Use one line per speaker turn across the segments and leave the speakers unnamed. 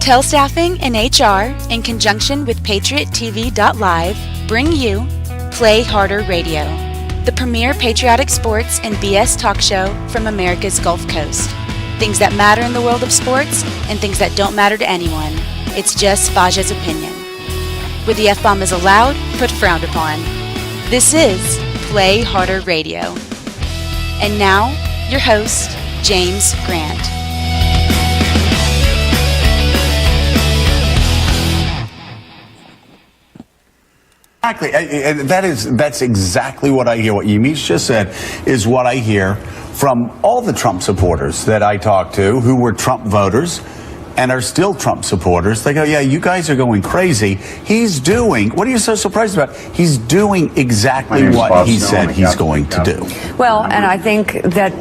Hotel Staffing and HR, in conjunction with PatriotTV.live, bring you Play Harder Radio, the premier patriotic sports and BS talk show from America's Gulf Coast. Things that matter in the world of sports and things that don't matter to anyone. It's just Faja's opinion. Where the F-bomb is allowed, but frowned upon. This is Play Harder Radio. And now, your host, James Grant.
Exactly. That's exactly what I hear. What Yamiche just said is what I hear from all the Trump supporters that I talk to who were Trump voters and are still Trump supporters. They go, yeah, you guys are going crazy. He's doing, what are you so surprised about? He's doing exactly what he said he's going to do.
Well, and I think that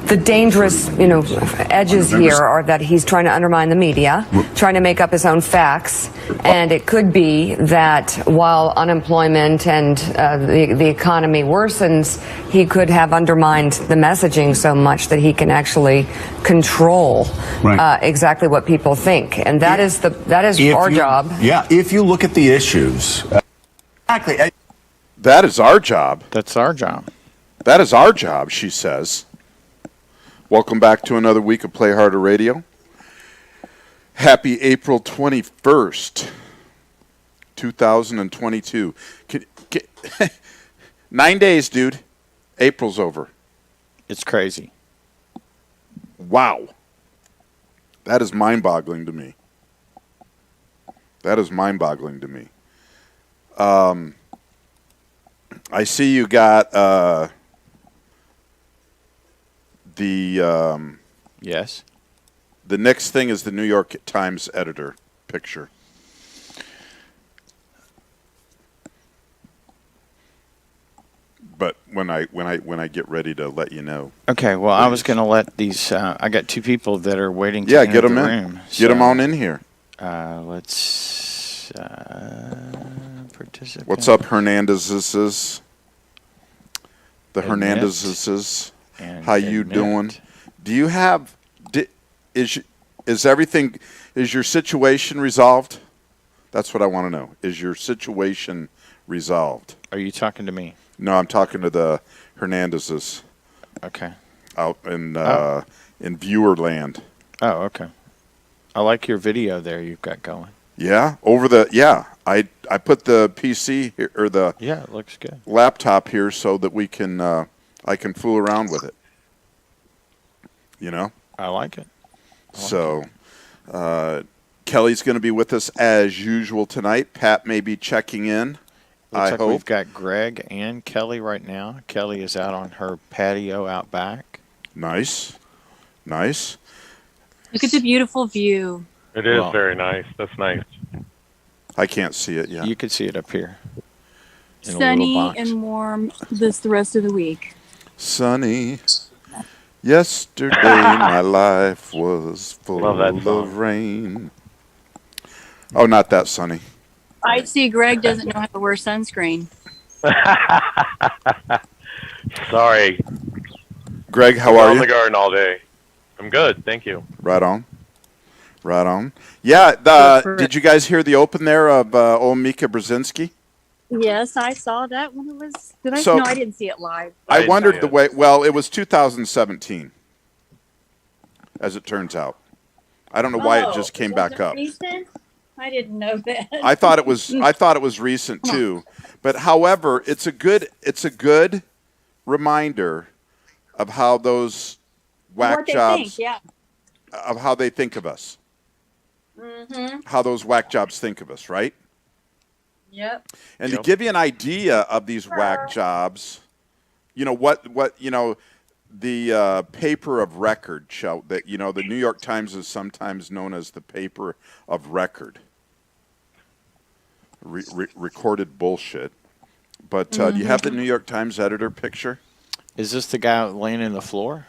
the dangerous, edges here are that he's trying to undermine the media, trying to make up his own facts. And it could be that while unemployment and the economy worsens, he could have undermined the messaging so much that he can actually control exactly what people think. And that is our job.
Yeah, if you look at the issues.
Exactly. That is our job.
That's our job.
That is our job, she says. Welcome back to another week of Play Harder Radio. Happy April 21st, 2022. 9 days, dude. April's over.
It's crazy.
Wow. That is mind-boggling to me. That is mind-boggling to me. I see you got
Yes.
The next thing is the New York Times editor picture. But when I get ready to let you know.
Okay. Well, please. I was going to let these. I got two people that are waiting.
Yeah,
to
get them
the
in.
Room,
get them on in here.
Let's participate.
What's up, Hernandez's? The Hernandez's. How you doing? Do you have? Is everything? Is your situation resolved? That's what I want to know. Is your situation resolved?
Are you talking to me?
No, I'm talking to the Hernandez's.
Okay.
Out in in viewer land.
Oh, okay. I like your video there you've got going.
Yeah, I put the PC here, or the
it looks good.
Laptop here so that we can I can fool around with it.
I like it.
Kellie's going to be with us as usual tonight. Pat may be checking in.
Looks like
hope.
We've got Greg and Kellie right now. Kellie is out on her patio out back.
Nice.
Look at the beautiful view.
It is very nice. That's nice.
I can't see it yet.
You can see it up here.
Sunny and warm the rest of the week.
Sunny. Yesterday my life was full of rain. Oh, not that sunny.
I see Greg doesn't know how to wear sunscreen.
Sorry.
Greg, how are you?
In the garden all day. I'm good, thank you.
Right on. Yeah, did you guys hear the open there of old Mika Brzezinski?
Yes, I saw that when it was. No, I didn't see it live.
I wondered the way. Well, it was 2017, as it turns out. I don't know why it just came back up.
Recent? I didn't know that.
I thought it was recent too. But however, it's a good reminder of how those whack jobs of how they think of us. Mm-hmm. How those whack jobs think of us, right?
Yep.
And to give you an idea of these whack jobs, the paper of record show that the New York Times is sometimes known as the paper of record. Recorded bullshit. But do you have the New York Times editor picture?
Is this the guy laying in the floor?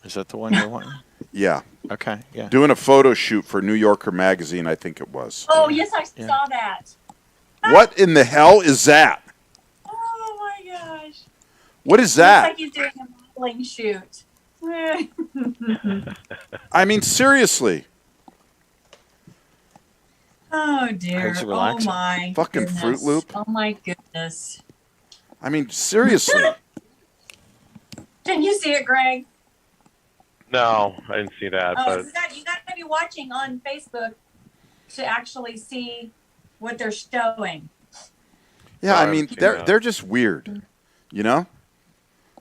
Is that the one you're wanting?
Yeah.
Okay, yeah.
Doing a photo shoot for New Yorker magazine, I think it was.
Oh, yes, I saw that.
What in the hell is that?
Oh, my gosh.
What is that?
Looks like he's doing a modeling shoot.
I mean, seriously.
Oh dear.
Makes it
Oh
relaxing.
my.
Fucking
goodness.
Fruit Loop.
Oh my goodness.
I mean, seriously.
Didn't you see it, Greg?
No, I didn't see that.
Oh,
But
you got to be watching on Facebook to actually see what they're showing.
Yeah, I mean,
I've seen
they're
that.
they're just weird. You know?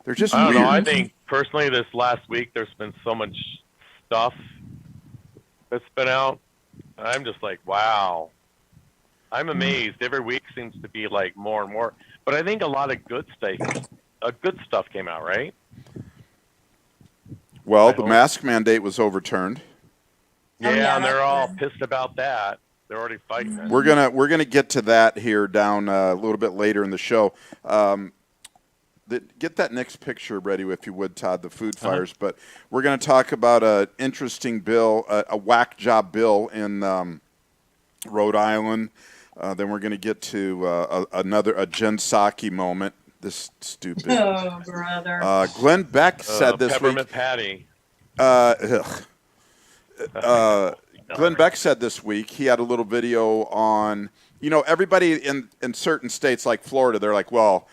They're just
I don't
weird.
know. I think personally, this last week, there's been so much stuff that's been out. I'm just like, wow. I'm amazed. Every week seems to be like more and more. But I think a lot of good stuff came out, right?
Well,
I
the
hope.
mask mandate was overturned.
Yeah,
yeah,
and they're
that's
all
good.
pissed about that. They're already fighting it.
We're gonna get to that here down a little bit later in the show. Get that next picture ready, if you would, Todd. The food fires, but we're going to talk about an interesting bill, a whack job bill in Rhode Island. Then we're going to get to a Jen Psaki moment. This stupid.
Oh, brother.
Glenn Beck said this
Peppermint
week.
Patty.
Glenn Beck said this week he had a little video on, everybody in certain states like Florida, they're like, well,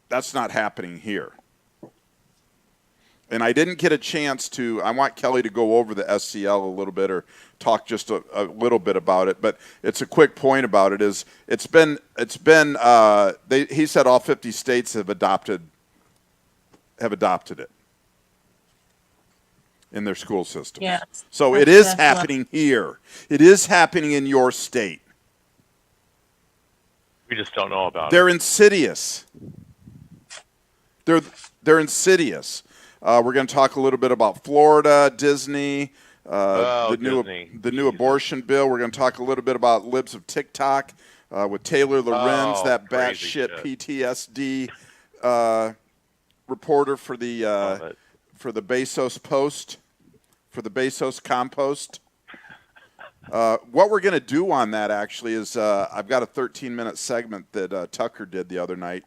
that's not happening here. And I didn't get a chance to, I want Kellie to go over the SCL a little bit or talk just a little bit about it, but it's a quick point about it is he said all 50 states have adopted it in their school systems.
Yes.
So it is happening here. It is happening in your state.
We just don't know about
They're
it.
insidious. They're insidious. We're going to talk a little bit about Florida, Disney,
Disney.
the new abortion bill. We're going to talk a little bit about libs of TikTok with Taylor Lorenz, that
crazy
batshit
shit.
PTSD reporter for the Bezos Post, for the Bezos Compost. What we're going to do on that actually is I've got a 13-minute segment that Tucker did the other night,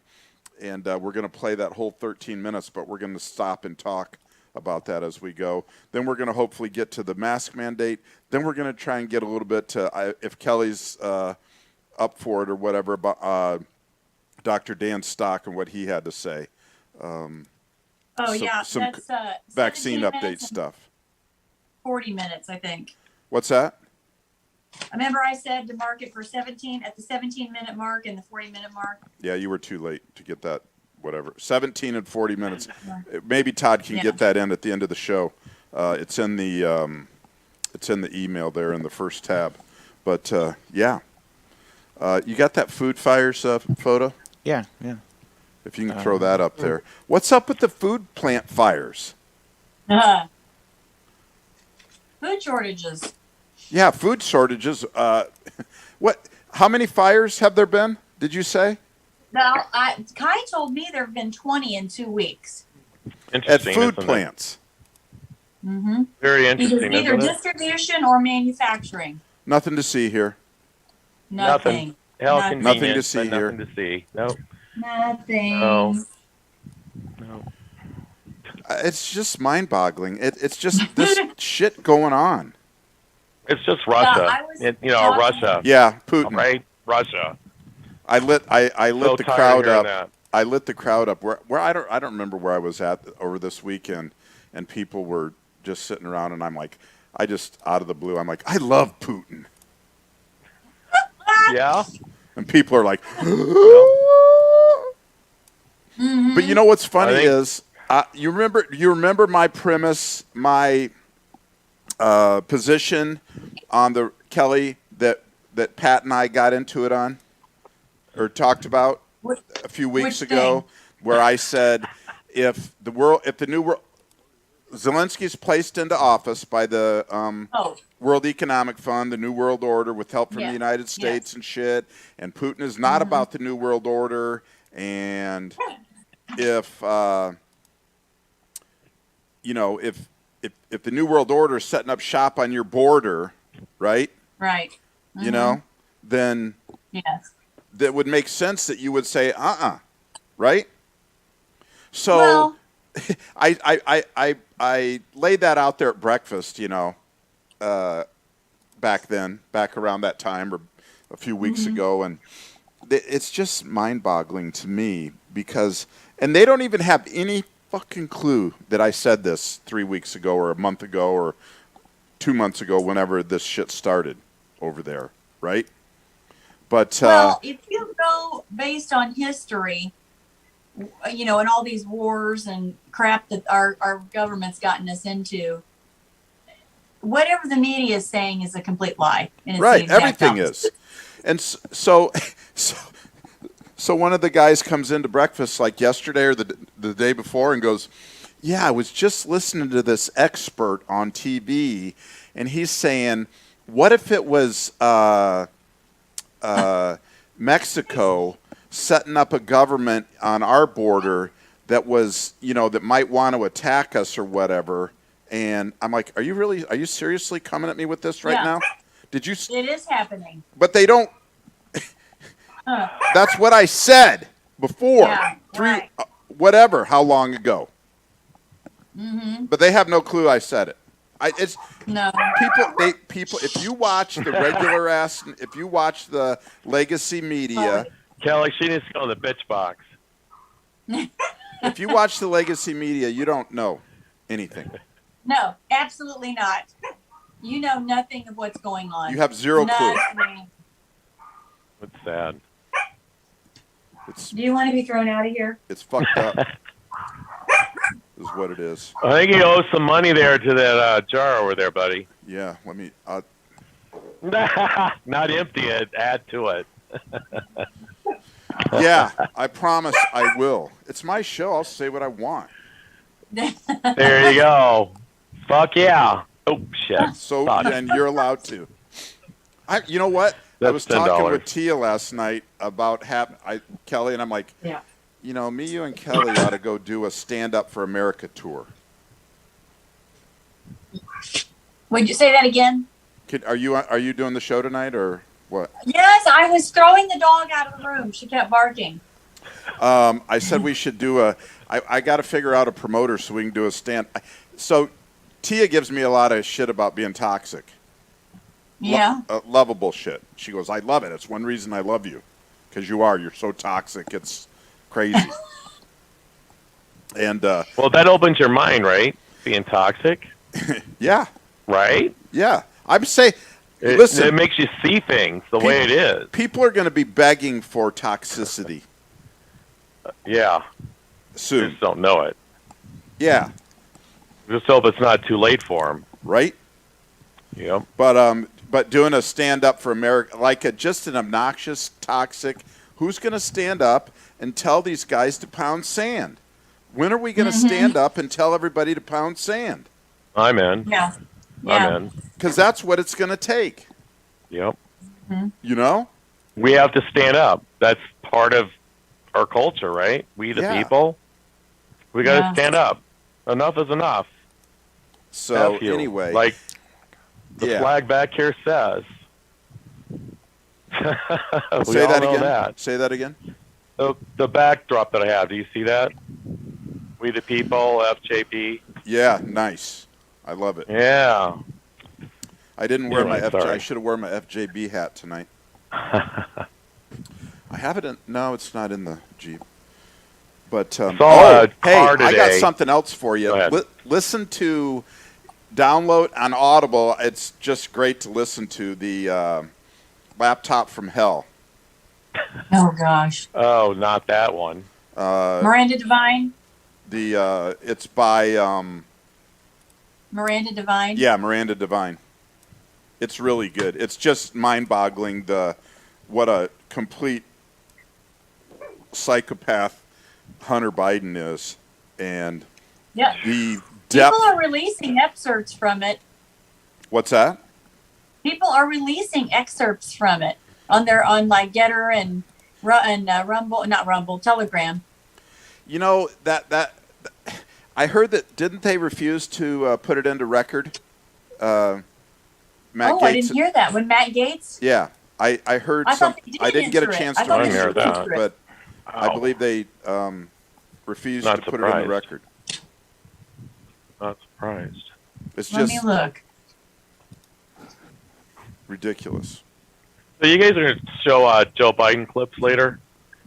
and we're going to play that whole 13 minutes, but we're going to stop and talk about that as we go. Then we're going to hopefully get to the mask mandate. Then we're going to try and get a little bit to, if Kellie's up for it or whatever, about Dr. Dan Stock and what he had to say. Some
That's
vaccine
17
update
minutes and
stuff.
40 minutes, I think.
What's that?
I remember I said to mark it for 17-minute mark and the 40-minute mark.
Yeah, you were too late to get that, whatever. 17 and 40 minutes. Maybe Todd can get that in at the end of the show. It's in the email there in the first tab. But, you got that food fires photo?
Yeah.
If you can throw that up there. What's up with the food plant fires?
Food shortages.
Yeah, food shortages. How many fires have there been, did you say?
Now, Kai told me there have been 20 in 2 weeks.
At
Interesting,
food
isn't it?
plants.
Mm-hmm.
Very interesting,
Either
isn't it?
distribution or manufacturing.
Nothing to see here.
Nothing.
Hell,
Nothing.
convenient,
Nothing to see
but
here.
Nothing to see. Nope.
Nothing.
No.
It's just mind-boggling. It's just this shit going on.
It's just Russia.
I was
Russia.
Yeah, Putin.
Right? Russia.
I lit
So
the
tired of
crowd
hearing
up.
that.
I lit the crowd up where I don't remember where I was at over this weekend, and people were just sitting around, and I'm like, I just out of the blue, I'm like, I love Putin,
Yeah?
and people are like, But you know what's funny is you remember my premise, my position on the Kellie that Pat and I got into it on or talked about a few weeks ago, where I said if the new world Zelensky's placed into office by the World Economic Fund, the New World Order, with help from the United States and shit, and Putin is not about the New World Order, and if if the New World Order is setting up shop on your border, right?
Right.
You know, then that would make sense that you would say, right? So I laid that out there at breakfast, back around that time or a few weeks ago, and it's just mind-boggling to me because, and they don't even have any fucking clue that I said this 3 weeks ago or a month ago or 2 months ago, whenever this shit started over there, right? But
well, if you go based on history, you know, and all these wars and crap that our government's gotten us into, whatever the media is saying is a complete lie. And it's
right,
the exact
everything
opposite.
is. And so one of the guys comes into breakfast like yesterday or the day before and goes, yeah, I was just listening to this expert on TV, and he's saying, what if it was Mexico setting up a government on our border that was, you know, that might want to attack us or whatever? And I'm like, are you seriously coming at me with this right now? Did you?
It is happening.
But they don't. That's what I said before.
Yeah, right.
Whatever, how long ago?
Mm-hmm.
But they have no clue I said it. It's
No.
people. If you watch the regular ass, if you watch the legacy media,
Kelly, she needs to go in the bitch box.
if you watch the legacy media, you don't know anything.
No, absolutely not. You know nothing of what's going on.
You have zero clue.
Nothing.
It's sad.
Do you want to be thrown out of here?
It's fucked up. Is what it is.
I think you owe some money there to that jar over there, buddy.
Yeah, let me.
Not empty it. Add to it.
Yeah, I promise I will. It's my show. I'll say what I want.
There you go. Fuck yeah. Oh shit.
So,
Fuck.
and you're allowed to. You know what? I was
That's
talking
$10.
with Tia last night about Kelly, and I'm like,
Yeah.
you know, me, you, and Kelly ought to go do a Stand Up for America tour.
Would you say that again?
Are you doing the show tonight or what?
Yes, I was throwing the dog out of the room. She kept barking.
I said we should do I got to figure out a promoter so we can do a stand. So Tia gives me a lot of shit about being toxic.
Yeah.
Lovable shit. She goes, I love it. It's one reason I love you. Because you're so toxic. It's crazy. And
well, that opens your mind, right? Being toxic.
Yeah.
Right?
Yeah. I'm saying,
It
listen.
makes you see things the way it is.
People are going to be begging for toxicity
Yeah.
soon.
Just don't know it.
Yeah.
Just hope it's not too late for them.
Right?
Yep.
But doing a stand up for America, like just an obnoxious, toxic, who's going to stand up and tell these guys to pound sand? When are we going to stand up and tell everybody to pound sand?
I'm in.
Yeah.
I'm in.
Because that's what it's going to take.
Yep.
You know?
We have to stand up. That's part of our culture, right? We the people. We got to
Yeah.
stand up. Enough is enough.
So
F you.
anyway.
Like the flag back here says.
Say that again. Say that again.
The backdrop that I have. Do you see that? We the people, FJP.
Yeah, nice. I love it.
Yeah.
I didn't wear my
sorry.
I should have worn my FJB hat tonight. I have it in. No, it's not in the Jeep. But
Saw a
hey,
car
I got
today.
something else for you.
Go ahead.
Listen to, download on Audible. It's just great to listen to the Laptop from Hell.
Oh gosh.
Oh, not that one.
Miranda Devine.
It's by
Miranda Devine.
yeah, Miranda Devine. It's really good. It's just mind-boggling what a complete psychopath Hunter Biden is, and
Yeah.
the depth.
People are releasing excerpts from it.
What's that?
People are releasing excerpts from it on like Getter and Rumble, not Rumble, Telegram.
You know that I heard that didn't they refuse to put it into record? Matt Gaetz.
I didn't hear that. When Matt Gaetz?
Yeah, I heard
I
some.
thought they did
I didn't get a
answer it.
chance
I
to
thought
they
read
did
it,
answer
it.
but I believe they refused
Not
to put it in the
surprised.
record.
Not surprised.
It's
Let
just
me look.
Ridiculous.
So you guys are going to show Joe Biden clips later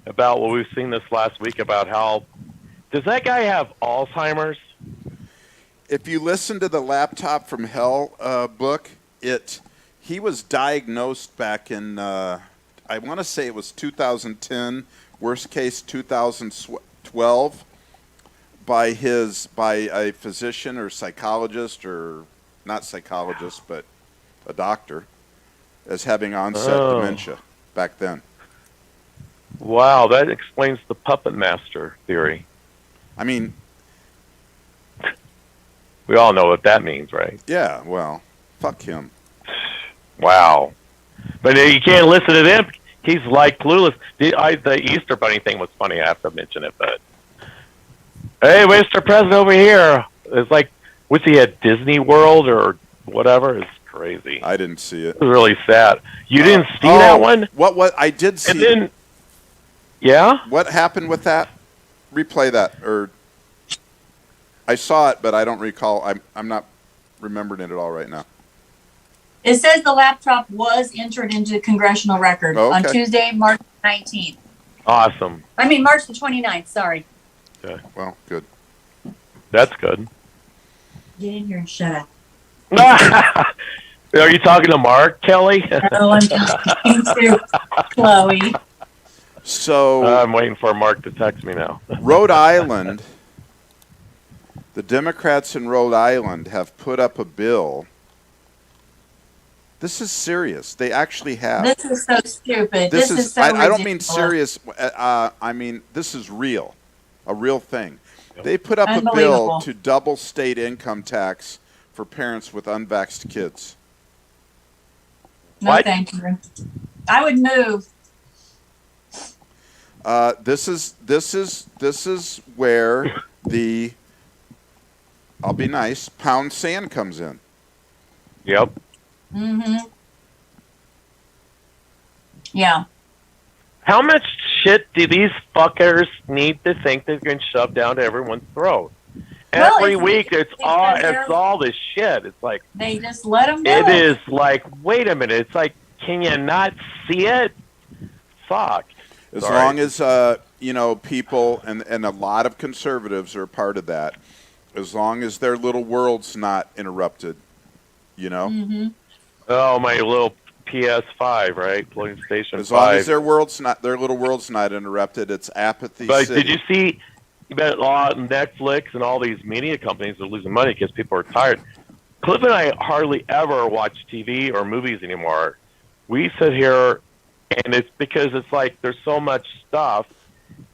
about what we've seen this last week about how does that guy have Alzheimer's?
If you listen to the Laptop from Hell book, he was diagnosed back in I want to say it was 2010, worst case 2012, by a physician or psychologist, or not psychologist but a doctor, as having onset dementia back then.
Wow, that explains the puppet master theory.
I mean,
we all know what that means, right?
Yeah, well, fuck him.
Wow. But you can't listen to him. He's like clueless. The Easter Bunny thing was funny. I have to mention it, but hey, Mr. President over here. It's like, was he at Disney World or whatever? It's crazy.
I didn't see it.
It was really sad. You didn't see that one?
What? I did see.
And then, yeah?
What happened with that? Replay that. Or I saw it, but I don't recall. I'm not remembering it at all right now.
It says the laptop was entered into the congressional record on Tuesday, March 19th.
Awesome.
I mean, March the 29th, sorry.
Okay.
Well, good.
That's good.
Get in here and shut up.
Are you talking to Mark, Kelly?
No, I'm talking to Chloe.
So
I'm waiting for Mark to text me now.
Rhode Island, the Democrats in Rhode Island have put up a bill. This is serious. They actually have.
This is so stupid. This is so
I don't mean
ridiculous.
serious. I mean, this is real. A real thing. They put up a bill
Unbelievable.
to double state income tax for parents with unvaxxed kids.
No,
What?
thank you. I would move.
This is where the, I'll be nice, pound sand comes in.
Yep.
Mm-hmm. Yeah.
How much shit do these fuckers need to think they're going to shove down to everyone's throat?
Well,
Every
it's
week, it's
because
all this shit. It's like,
They just let them do
it
it.
is like, wait a minute. It's like, can you not see it? Fuck.
As
Sorry.
long as, people, and a lot of conservatives are a part of that, as long as their little world's not interrupted,
Mm-hmm.
Oh, my little PS5, right? Polling Station
As
5.
long as their little world's not interrupted, it's apathy.
But
city.
did you see that Netflix and all these media companies are losing money because people are tired? Cliff and I hardly ever watch TV or movies anymore. We sit here, and it's because it's like there's so much stuff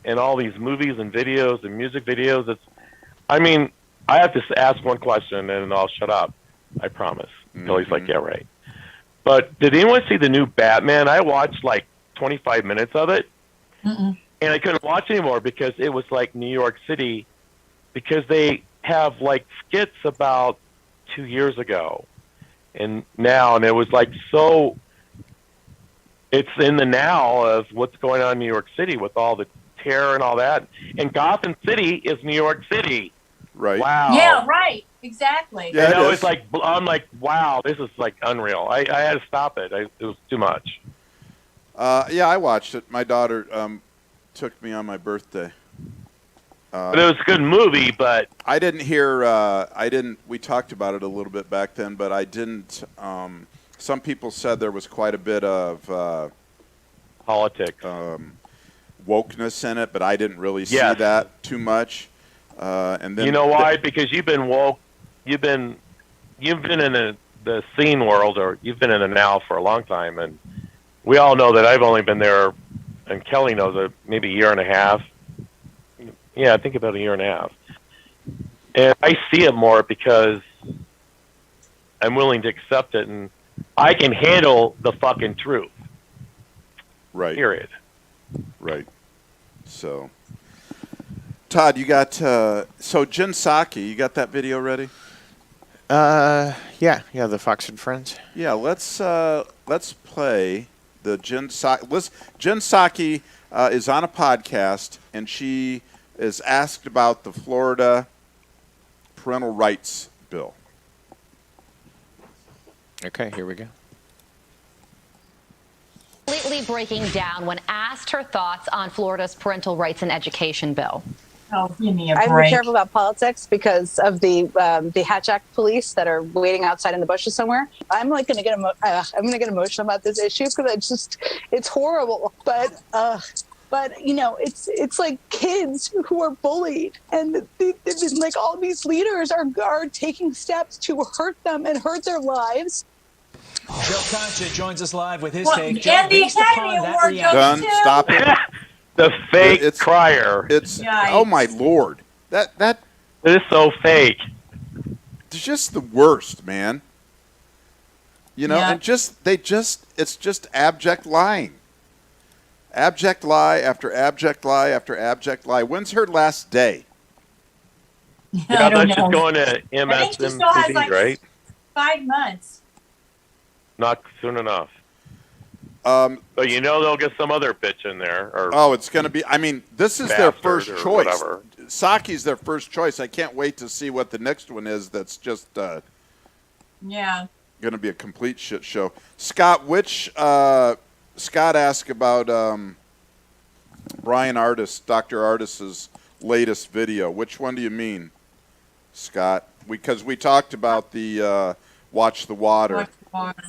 and all these movies and videos and music videos. I have to ask one question, and I'll shut up. I promise. Kelly's like, yeah, right. But did anyone see the new Batman? I watched like 25 minutes of it.
Mm-mm.
And I couldn't watch anymore because it was like New York City, because they have like skits about 2 years ago and now, and it was like, so it's in the now of what's going on in New York City with all the terror and all that. And Gotham City is New York City.
Right.
Wow.
Yeah, right. Exactly.
Yeah,
You know,
it
it's
is.
like, I'm like, wow, this is like unreal. I had to stop it. It was too much.
Yeah, I watched it. My daughter took me on my birthday.
But it was a good movie, but
I didn't hear. We talked about it a little bit back then, but I didn't. Some people said there was quite a bit of
politics.
Wokeness in it, but I didn't really see
Yes.
that too much. And then
you know why? Because you've been woke. You've been in the scene world, or you've been in the now for a long time, and we all know that I've only been there, and Kelly knows it, maybe a year and a half. Yeah, I think about a year and a half. And I see it more because I'm willing to accept it, and I can handle the fucking truth.
Right.
Period.
Right. So, Todd, you got so Jen Psaki, you got that video ready?
Yeah, the Fox and Friends.
Yeah, let's play the Jen Psaki. Jen Psaki is on a podcast, and she is asked about the Florida parental rights bill.
Okay, here we go.
really breaking down when asked her thoughts on Florida's parental rights and education bill.
Oh, give me a
I'm
break.
careful about politics because of the Hatch Act police that are waiting outside in the bushes somewhere. I'm like going to get I'm going to get emotional about this issue because it's horrible. But you know, it's like kids who are bullied, and like all these leaders are taking steps to hurt them and hurt their lives.
Joe Concha joins us live with his
Well,
take.
and
Joe,
the
based
Academy
upon that
Award
reaction-
Done.
goes to
Stop it.
The fake
It's-
crier.
It's
Yikes.
oh my Lord. That
It is so fake.
it's just the worst, man. You know,
Yeah.
and it's just abject lying. Abject lie after abject lie after abject lie. When's her last day?
Yeah,
I don't
that's just
know.
going to
I think she still has
MSNBC,
like
right?
5 months.
Not soon enough.
Um,
But you know they'll get some other bitch in there. Or
oh, it's going to be. I mean, this is their
bastard
first
or
choice.
whatever.
Saki's their first choice. I can't wait to see what the next one is. That's just
Yeah.
going to be a complete shit show. Scott, Scott asked about Brian Artis, Dr. Artis's latest video. Which one do you mean, Scott? Because we talked about the Watch the Water
Watch the water.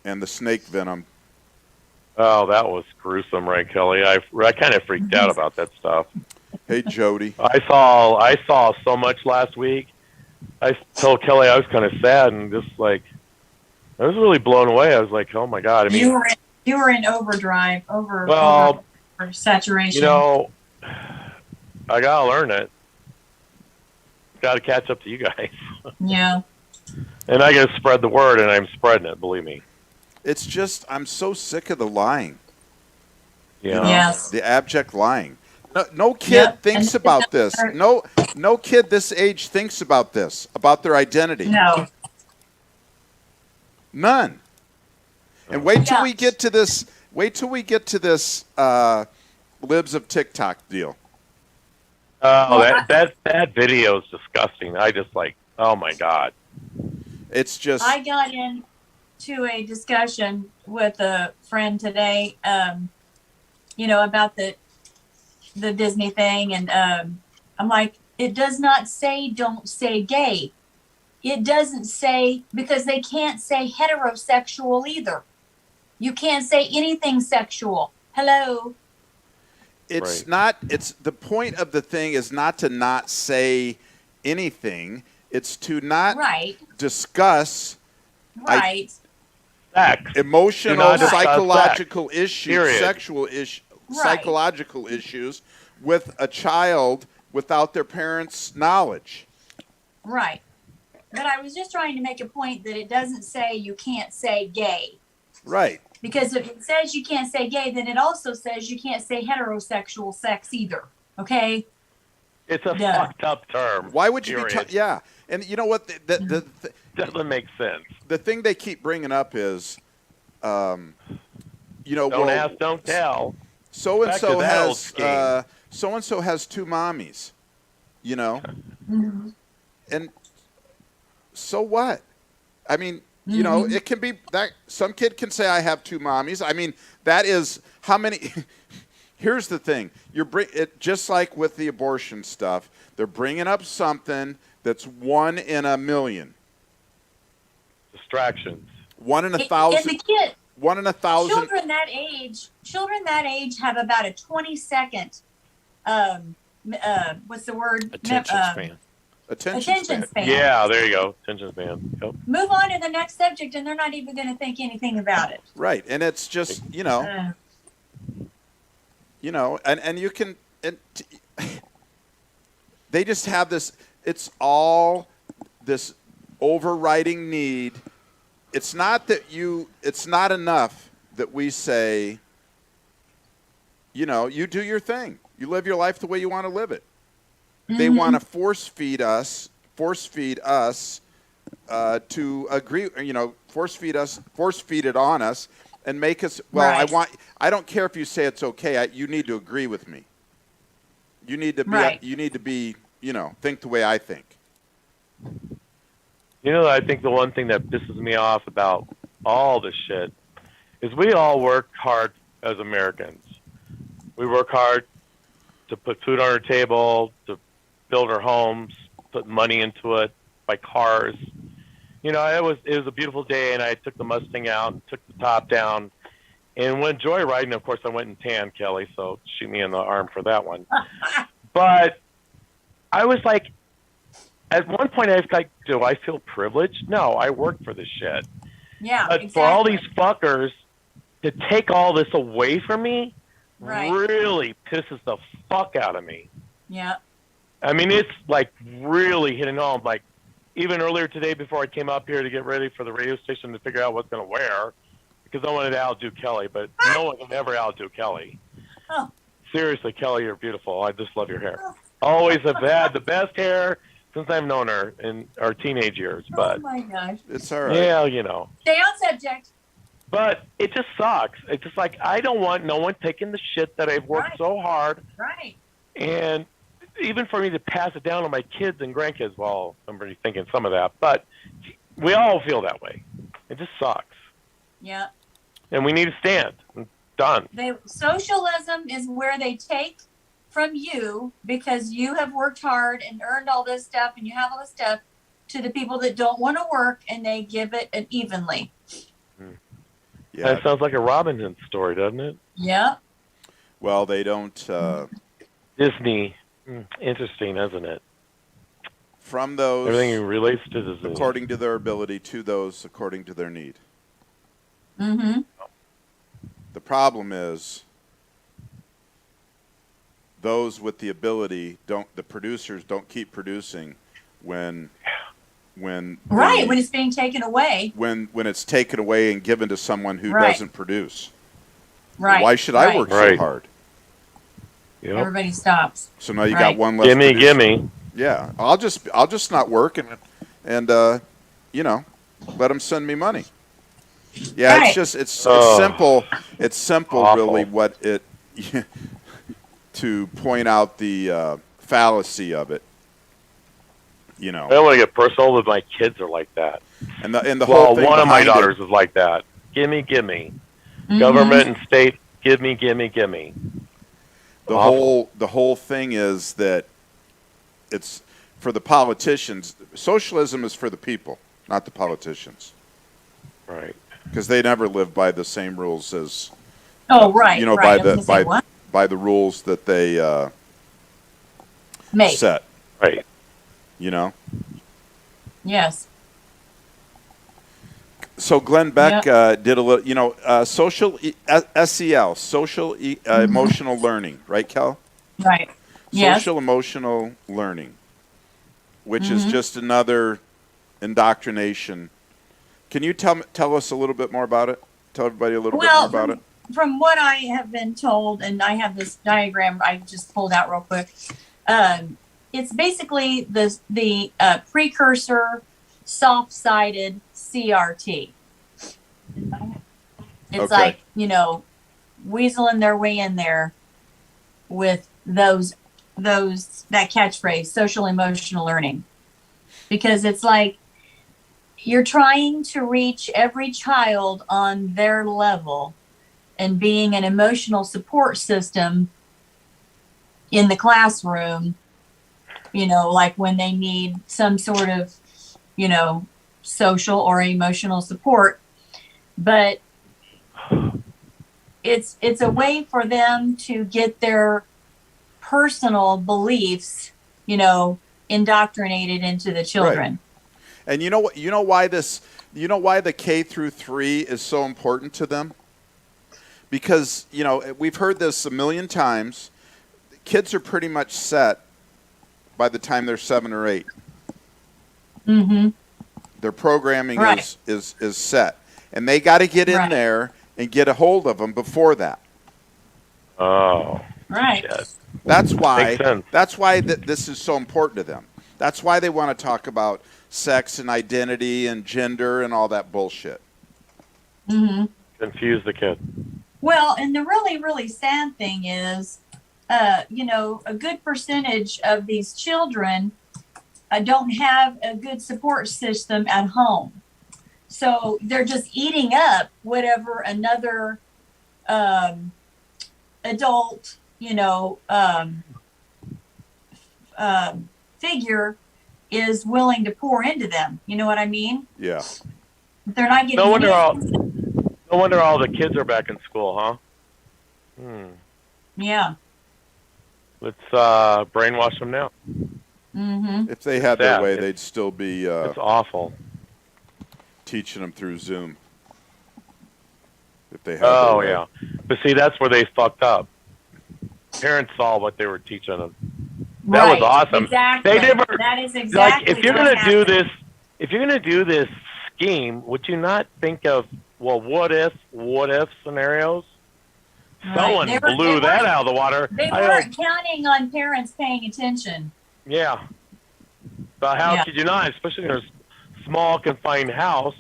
and the snake venom.
Oh, that was gruesome, right, Kelly? I kind of freaked out about that stuff.
Hey, Jody.
I saw so much last week. I told Kelly I was kind of sad and just like I was really blown away. I was like, oh my god! I mean,
you were in overdrive, over saturation.
You know, I gotta learn it. Got to catch up to you guys.
Yeah.
And
I gotta spread the word, and I'm spreading it. Believe me.
It's just I'm so sick of the lying.
Yeah. You know?
Yes.
The abject lying. No kid thinks about this. No kid this age thinks about this, about their identity.
No.
None. And wait till we get to this. Wait till we get to this libs of TikTok deal.
Oh, that video is disgusting. I just like, oh my god.
It's just.
I got into a discussion with a friend today, about the Disney thing, and I'm like, it does not say don't say gay. It doesn't say, because they can't say heterosexual either. You can't say anything sexual. Hello.
It's not. It's the point of the thing is not to not say anything. It's to not discuss emotional, psychological issues, sexual issues, psychological issues with a child without their parents' knowledge.
Right. But I was just trying to make a point that it doesn't say you can't say gay.
Right.
Because if it says you can't say gay, then it also says you can't say heterosexual sex either. Okay?
It's a fucked up term.
Why would you be? Yeah. And you know what? The
doesn't make sense.
The thing they keep bringing up is,
don't ask, don't tell.
So and so has two mommies, and so what? I mean, it can be that some kid can say I have two mommies. I mean, that is how many. Here's the thing: just like with the abortion stuff, they're bringing up something that's 1 in a million.
Distractions.
1 in 1,000.
And the kid,
1 in 1,000.
Children that age have about a 20-second, what's the word?
Attention span.
Attention span.
Yeah, there you go. Attention span. Yep.
Move on to the next subject, and they're not even going to think anything about it.
Right, and it's just and you can. They just have this. It's all this overriding need. It's not that it's not enough that we say, you do your thing. You live your life the way you want to live it. Mm-hmm. They want to force feed us to agree, force feed it on us and make us, I don't care if you say it's okay. You need to agree with me. You need to be, think the way I think.
I think the one thing that pisses me off about all this shit is we all work hard as Americans. We work hard to put food on our table, to build our homes, put money into it, buy cars. You know, it was a beautiful day, and I took the Mustang out and took the top down and went joyriding. Of course, I went and tan, Kelly, so shoot me in the arm for that one. But I was like, at one point, I was like, do I feel privileged? No, I work for this shit.
Yeah,
But
exactly.
for all these fuckers to take all this away from me really pisses the fuck out of me.
Yeah.
I mean, it's like really hitting home. Like, even earlier today, before I came up here to get ready for the radio station to figure out what's going to wear, because I wanted to outdo Kelly, but no one can ever outdo Kelly.
Oh.
Seriously, Kelly, you're beautiful. I just love your hair. Always have had the best hair since I've known her in our teenage years. But
oh my gosh.
It's all right.
Yeah, you know.
Stay on subject.
But it just sucks. It's just like, I don't want no one taking the shit that I've worked so hard.
Right.
And even for me to pass it down to my kids and grandkids, well, I'm really thinking some of that. But we all feel that way. It just sucks.
Yeah.
And we need to stand. Done.
Socialism is where they take from you because you have worked hard and earned all this stuff and you have all this stuff to the people that don't want to work, and they give it evenly.
Yeah.
That sounds like a Robin Hood story, doesn't it?
Yeah.
Well, they don't.
Disney. Interesting, isn't it?
From those,
everything relates to Disney.
According to their ability, to those according to their need.
Mm-hmm.
The problem is those with the ability don't. The producers don't keep producing when when
it's being taken away.
When it's taken away and given to someone who doesn't produce.
Right.
Why should I work so hard?
Yep.
Everybody stops.
So now you got one less.
Gimme.
Yeah, I'll just not work and you know, let them send me money. Yeah, it's simple. It's simple,
awful.
really. What it to point out the fallacy of it. You know,
I don't want to get personal, but my kids are like that.
And the whole thing
one of my
behind
daughters is like that. Gimme.
Mm-hmm.
Government and state, gimme.
The whole thing is that it's for the politicians. Socialism is for the people, not the politicians.
Right.
Because they never live by the same rules as.
Oh, right.
You know,
right.
by the rules that they set.
Right.
You know.
Yes.
So Glenn Beck did a little, you know, SEL, social emotional learning, right, Kel?
Right. Yes.
Social emotional learning, which is just another indoctrination. Can you tell us a little bit more about it? Tell everybody a little bit more about it.
From what I have been told, and I have this diagram I just pulled out real quick. It's basically the precursor soft-sided CRT. It's like, you know, weaseling their way in there with that catchphrase, social emotional learning. Because it's like you're trying to reach every child on their level and being an emotional support system in the classroom, you know, like when they need some sort of, you know, social or emotional support. But it's a way for them to get their personal beliefs, you know, indoctrinated into the children.
Right. And you know what? You know why the K through 3 is so important to them? Because, you know, we've heard this a million times. Kids are pretty much set by the time they're 7 or 8.
Mm-hmm.
Their programming is set. And they got to get in there and get a hold of them before that.
Oh.
Right.
Yes.
That's why.
Makes sense.
That's why this is so important to them. That's why they want to talk about sex and identity and gender and all that bullshit.
Mm-hmm.
Confuse the kid.
Well, and the really, really sad thing is, you know, a good percentage of these children don't have a good support system at home. So they're just eating up whatever another adult, figure is willing to pour into them. You know what I mean?
Yeah.
They're not getting
No wonder
hit.
no wonder all the kids are back in school, huh?
Yeah.
Let's brainwash them now.
Mm-hmm.
If they had their
Sad.
way, they'd still be
It's awful.
teaching them through Zoom. If they had
Oh,
their way.
yeah. But see, that's where they fucked up. Parents saw what they were teaching them. That was awesome.
Exactly.
They never,
That is exactly
like, if you're
what
gonna do
happened.
this, if you're gonna do this scheme, would you not think of, well, what if scenarios?
Right.
Someone
They
blew
weren't-
that out of the water.
They
I
weren't
don't-
counting on parents paying attention.
Yeah. But how
Yeah.
could you not, especially in a small, confined house,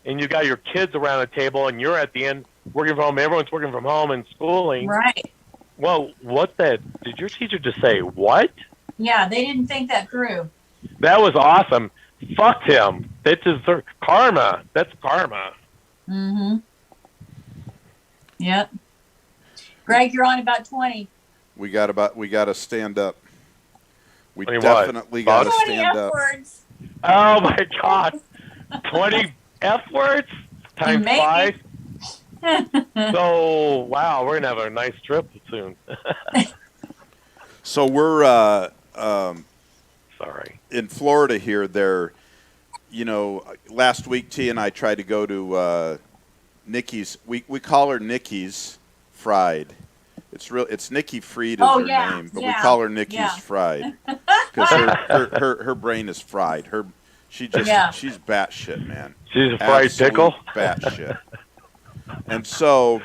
and you got your kids around a table, and you're at the end working from home. Everyone's working from home and schooling.
Right.
Well, did your teacher just say what?
Yeah, they didn't think that through.
That was awesome. Fuck him. That's his karma. That's karma.
Mm-hmm. Yep. Greg, you're on about 20.
We got to stand up. We
20 what?
definitely got to
20
stand
F
up.
words.
Oh my God. 20 F words times
Maybe.
5. So, wow, we're going to have a nice trip soon.
So we're
Sorry.
in Florida here. Last week T and I tried to go to Nikki's. We call her Nikki's Fried. It's Nikki Fried is her name, but we call her Nikki's Fried because her brain is fried. She's batshit, man.
She's a fried
Absolute
pickle?
Batshit. And so,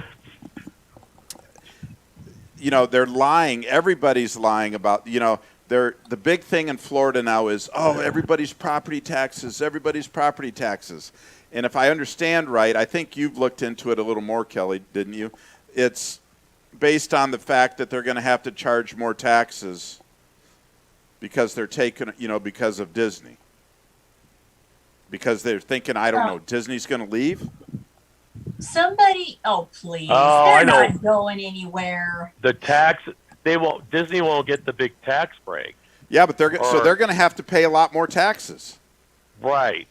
they're lying. Everybody's lying about, the big thing in Florida now is, everybody's property taxes. And if I understand right, I think you've looked into it a little more, Kelly, didn't you? It's based on the fact that they're going to have to charge more taxes because they're taking, because of Disney. Because they're thinking, I don't know, Disney's going to leave?
Somebody, please.
Oh,
They're
I know.
not going anywhere.
Disney won't get the big tax break.
Yeah, but they're going to have to pay a lot more taxes.
Right.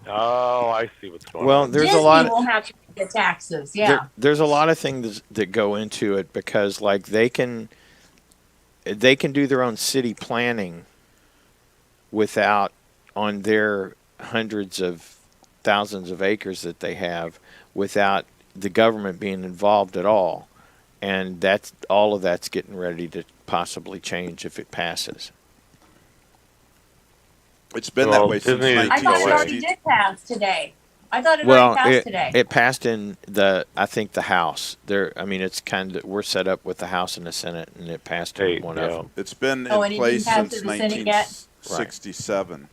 Oh, I see what's going on.
Well, there's
Disney
a lot.
will have to pay the taxes. Yeah.
There's a lot of things that go into it because, like, they can do their own city planning without on their hundreds of thousands of acres that they have without the government being involved at all, and all of that's getting ready to possibly change if it passes.
It's been that way since
Disney is
I thought it
1960.
already did pass today. I thought it already passed today.
It passed in I think the House. It's we're set up with the House and the Senate, and it passed in one of them.
It's been
and
in
it
place
didn't pass
since
to the Senate yet?
1967.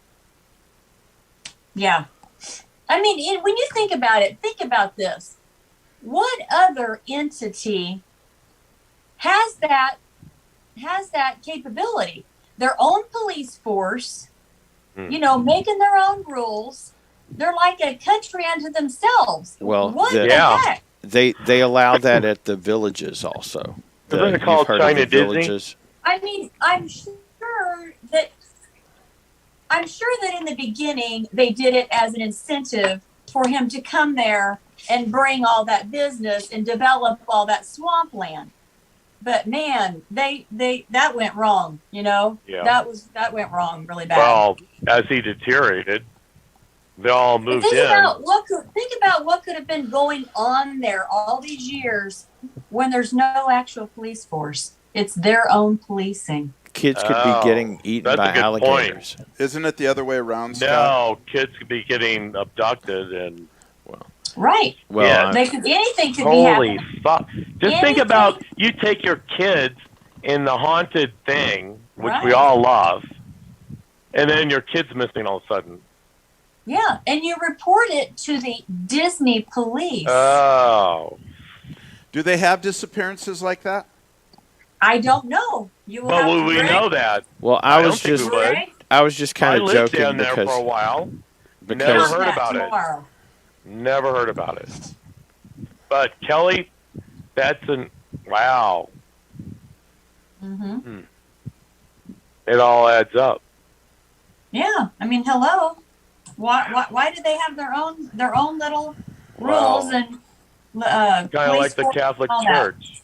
Yeah. When you think about this. What other entity has that capability? Their own police force, making their own rules. They're like a country unto themselves.
Well,
what the heck?
They allow that at the villages also.
Isn't it called
you've heard of
China
the
Disney?
villages?
I'm sure that in the beginning they did it as an incentive for him to come there and bring all that business and develop all that swampland. But man, that went wrong,
Yeah.
That went wrong really bad.
Well, as he deteriorated, they all moved
Think
in.
about what could have been going on there all these years when there's no actual police force. It's their own policing.
Kids could be getting eaten
that's
by
a good
alligators.
point.
Isn't it the other way around, Scott?
No, kids could be getting abducted and
Right.
Well,
Yeah.
Anything could be
holy
happening.
fuck! Just think about you take your kids in the haunted thing, which we
Right.
all love, and then your kid's missing all of a sudden.
Yeah, and you report it to the Disney police.
Oh.
Do they have disappearances like that?
I don't know. You will have
Well,
to
we
Greg.
know that.
Well,
I don't think we would.
I was just kind
I
of
lived
joking
down there
because
for a while. Never
because
heard
That
about it.
tomorrow.
Never heard about it. But Kelly, that's wow.
Mm-hmm.
It all adds up.
Yeah, I mean, hello. Why do they have their own little rules and
kind of
police
like the
force
Catholic
and all that?
Church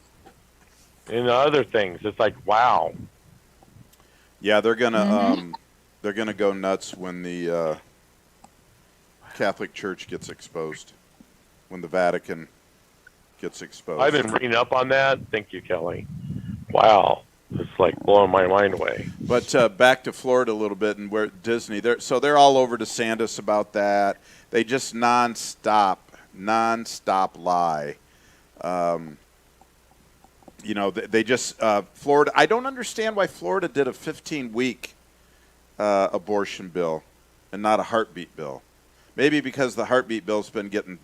and other things. It's like wow.
Yeah, they're gonna go nuts when the Catholic Church gets exposed, when the Vatican gets exposed.
I've been reading up on that. Thank you, Kelly. Wow, it's like blowing my mind away.
But back to Florida a little bit and where Disney. They're all over DeSantis about that. They just nonstop lie. They just Florida. I don't understand why Florida did a 15-week abortion bill and not a heartbeat bill. Maybe because the heartbeat bill's been getting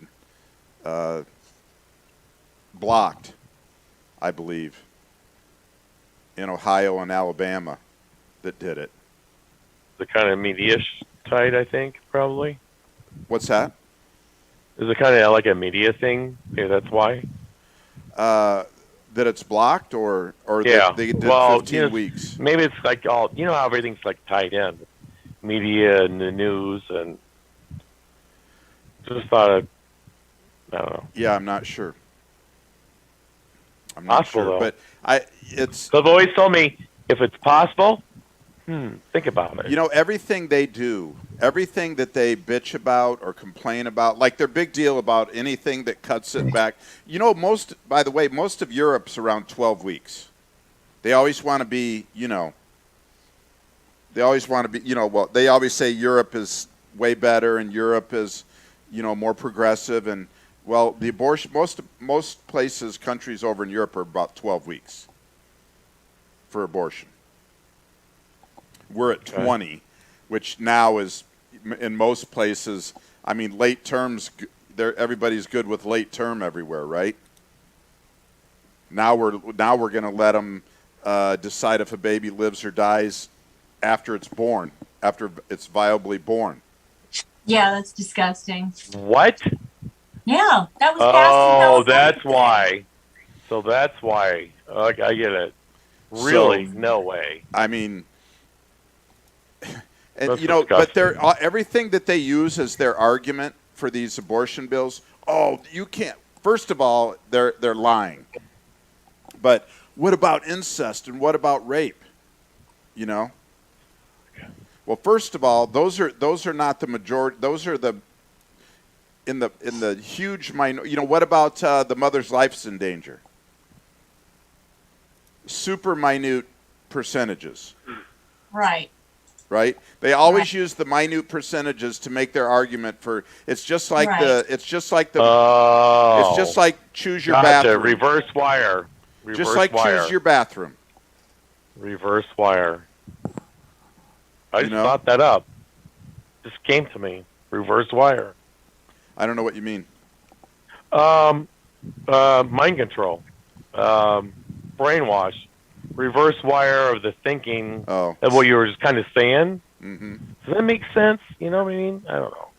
blocked, I believe, in Ohio and Alabama that did it.
The kind of media side, I think, probably.
What's that?
Is it kind of like a media thing? Yeah, that's why.
That it's blocked, or
yeah.
they did 15 weeks.
Maybe it's like all how everything's like tied in, media and the news, and just thought of, I don't know.
Yeah, I'm not sure. I'm not
possible,
sure,
though.
but it's.
They've always told me if it's possible, think about it.
Everything they do, everything that they bitch about or complain about, like their big deal about anything that cuts it back. By the way, most of Europe's around 12 weeks. They always want to be, they always say Europe is way better and Europe is, more progressive. And, well, the abortion, most places, countries over in Europe are about 12 weeks for abortion. We're at 20, which now is, in most places, I mean, late terms, everybody's good with late term everywhere, right? Now we're going to let them decide if a baby lives or dies after it's born, after it's viably born.
Yeah, that's disgusting.
What?
Yeah, that was passed in
Oh,
California.
that's why. So that's why. I get it. Really? No way.
I mean, and
That's
but
disgusting.
everything that they use as their argument for these abortion bills. Oh, you can't. First of all, they're lying. But what about incest and what about rape? Well, first of all, those are not the majority. Those are the in the huge minority. What about the mother's life's in danger? Super minute percentages.
Right.
Right? They always use the minute percentages to make their argument for. It's just like It's just like choose your bathroom.
Reverse wire.
Just like choose your bathroom.
Reverse wire. I just thought that up. Just came to me. Reverse wire.
I don't know what you mean.
Mind control. Brainwash. Reverse wire of the thinking of what you were just kind of saying.
Mm-hmm.
Does that make sense? You know what I mean? I don't know.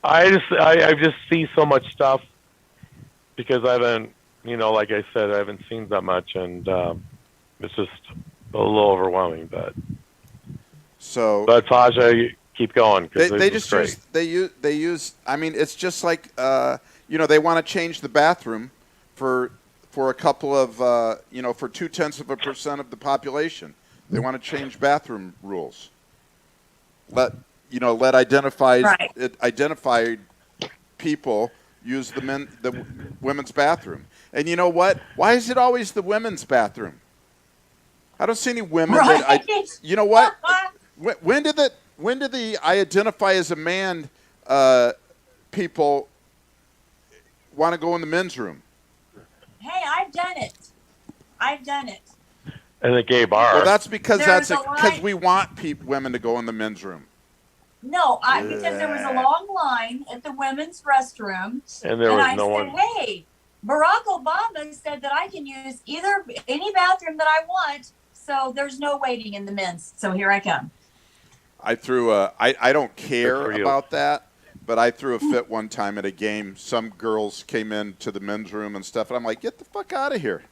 I just see so much stuff because I haven't, like I said, I haven't seen that much, and it's just a little overwhelming. But Tasha, you keep going.
They use. I mean, it's just like they want to change the bathroom for a couple of for 0.2% of the population. They want to change bathroom rules. Let identified people use the women's bathroom. And you know what? Why is it always the women's bathroom? I don't see any women you know what? When did the I identify as a man people want to go in the men's room?
Hey, I've done it.
And the gay bar.
Well, that's because we want women to go in the men's room.
No, because there was a long line at the women's restroom,
and there was
I
no
said,
one.
Hey, Barack Obama said that I can use any bathroom that I want, so there's no waiting in the men's. So here I come.
I don't care about that, but I threw a fit one time at a game. Some girls came in to the men's room and stuff, and I'm like, get the fuck out of here.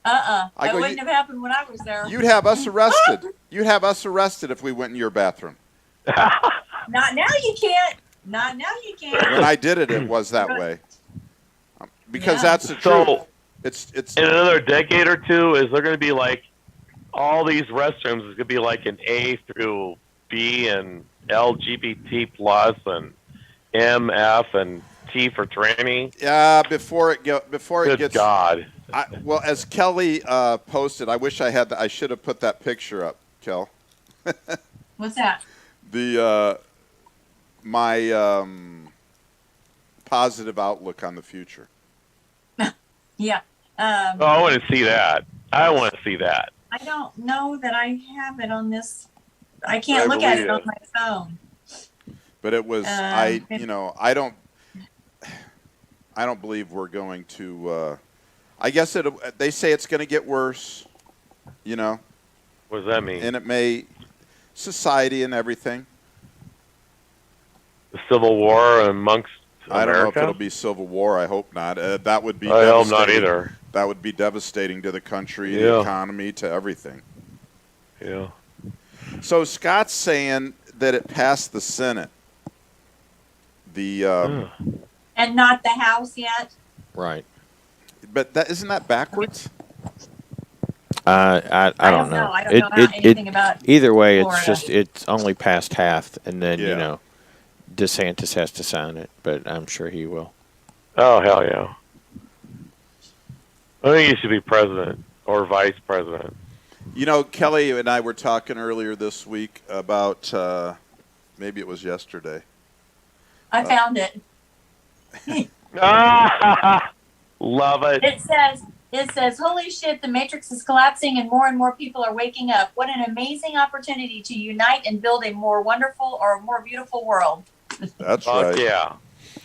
That wouldn't have happened when I was there.
You'd have us arrested. You'd have us arrested if we went in your bathroom.
Not now you can't. Not now you can't.
When I did it, it was that way. Because that's the
So,
truth. It's
in another decade or two, is there going to be like all these restrooms is going to be like an A through B and LGBT plus and MF and T for tranny?
Yeah, before it
Good
gets.
God.
Well, as Kelly posted, I wish I had. I should have put that picture up, Kel.
What's that?
My positive outlook on the future.
Yeah.
I want to see that. I want to see that.
I don't know that I have it on this. I can't look at it on my phone.
But it was I don't believe we're going to. I guess they say it's going to get worse. You know.
What does that mean?
And it may society and everything.
The Civil War amongst America?
I don't know if it'll be civil war. I hope not. That would be.
I hope not either.
That would be devastating to the country, the economy, to everything.
Yeah.
So Scott's saying that it passed the Senate.
And not the House yet.
Right.
But isn't that backwards?
I don't know.
I don't know anything about
either way,
Florida.
it's only past half, and then DeSantis has to sign it, but I'm sure he will.
Oh, hell yeah. I think he should be president or vice president.
You know, Kelly and I were talking earlier this week about, maybe it was yesterday.
I found it.
Love it.
It says, holy shit, the Matrix is collapsing and more people are waking up. What an amazing opportunity to unite and build a more wonderful or more beautiful world.
That's
Fuck
right.
yeah.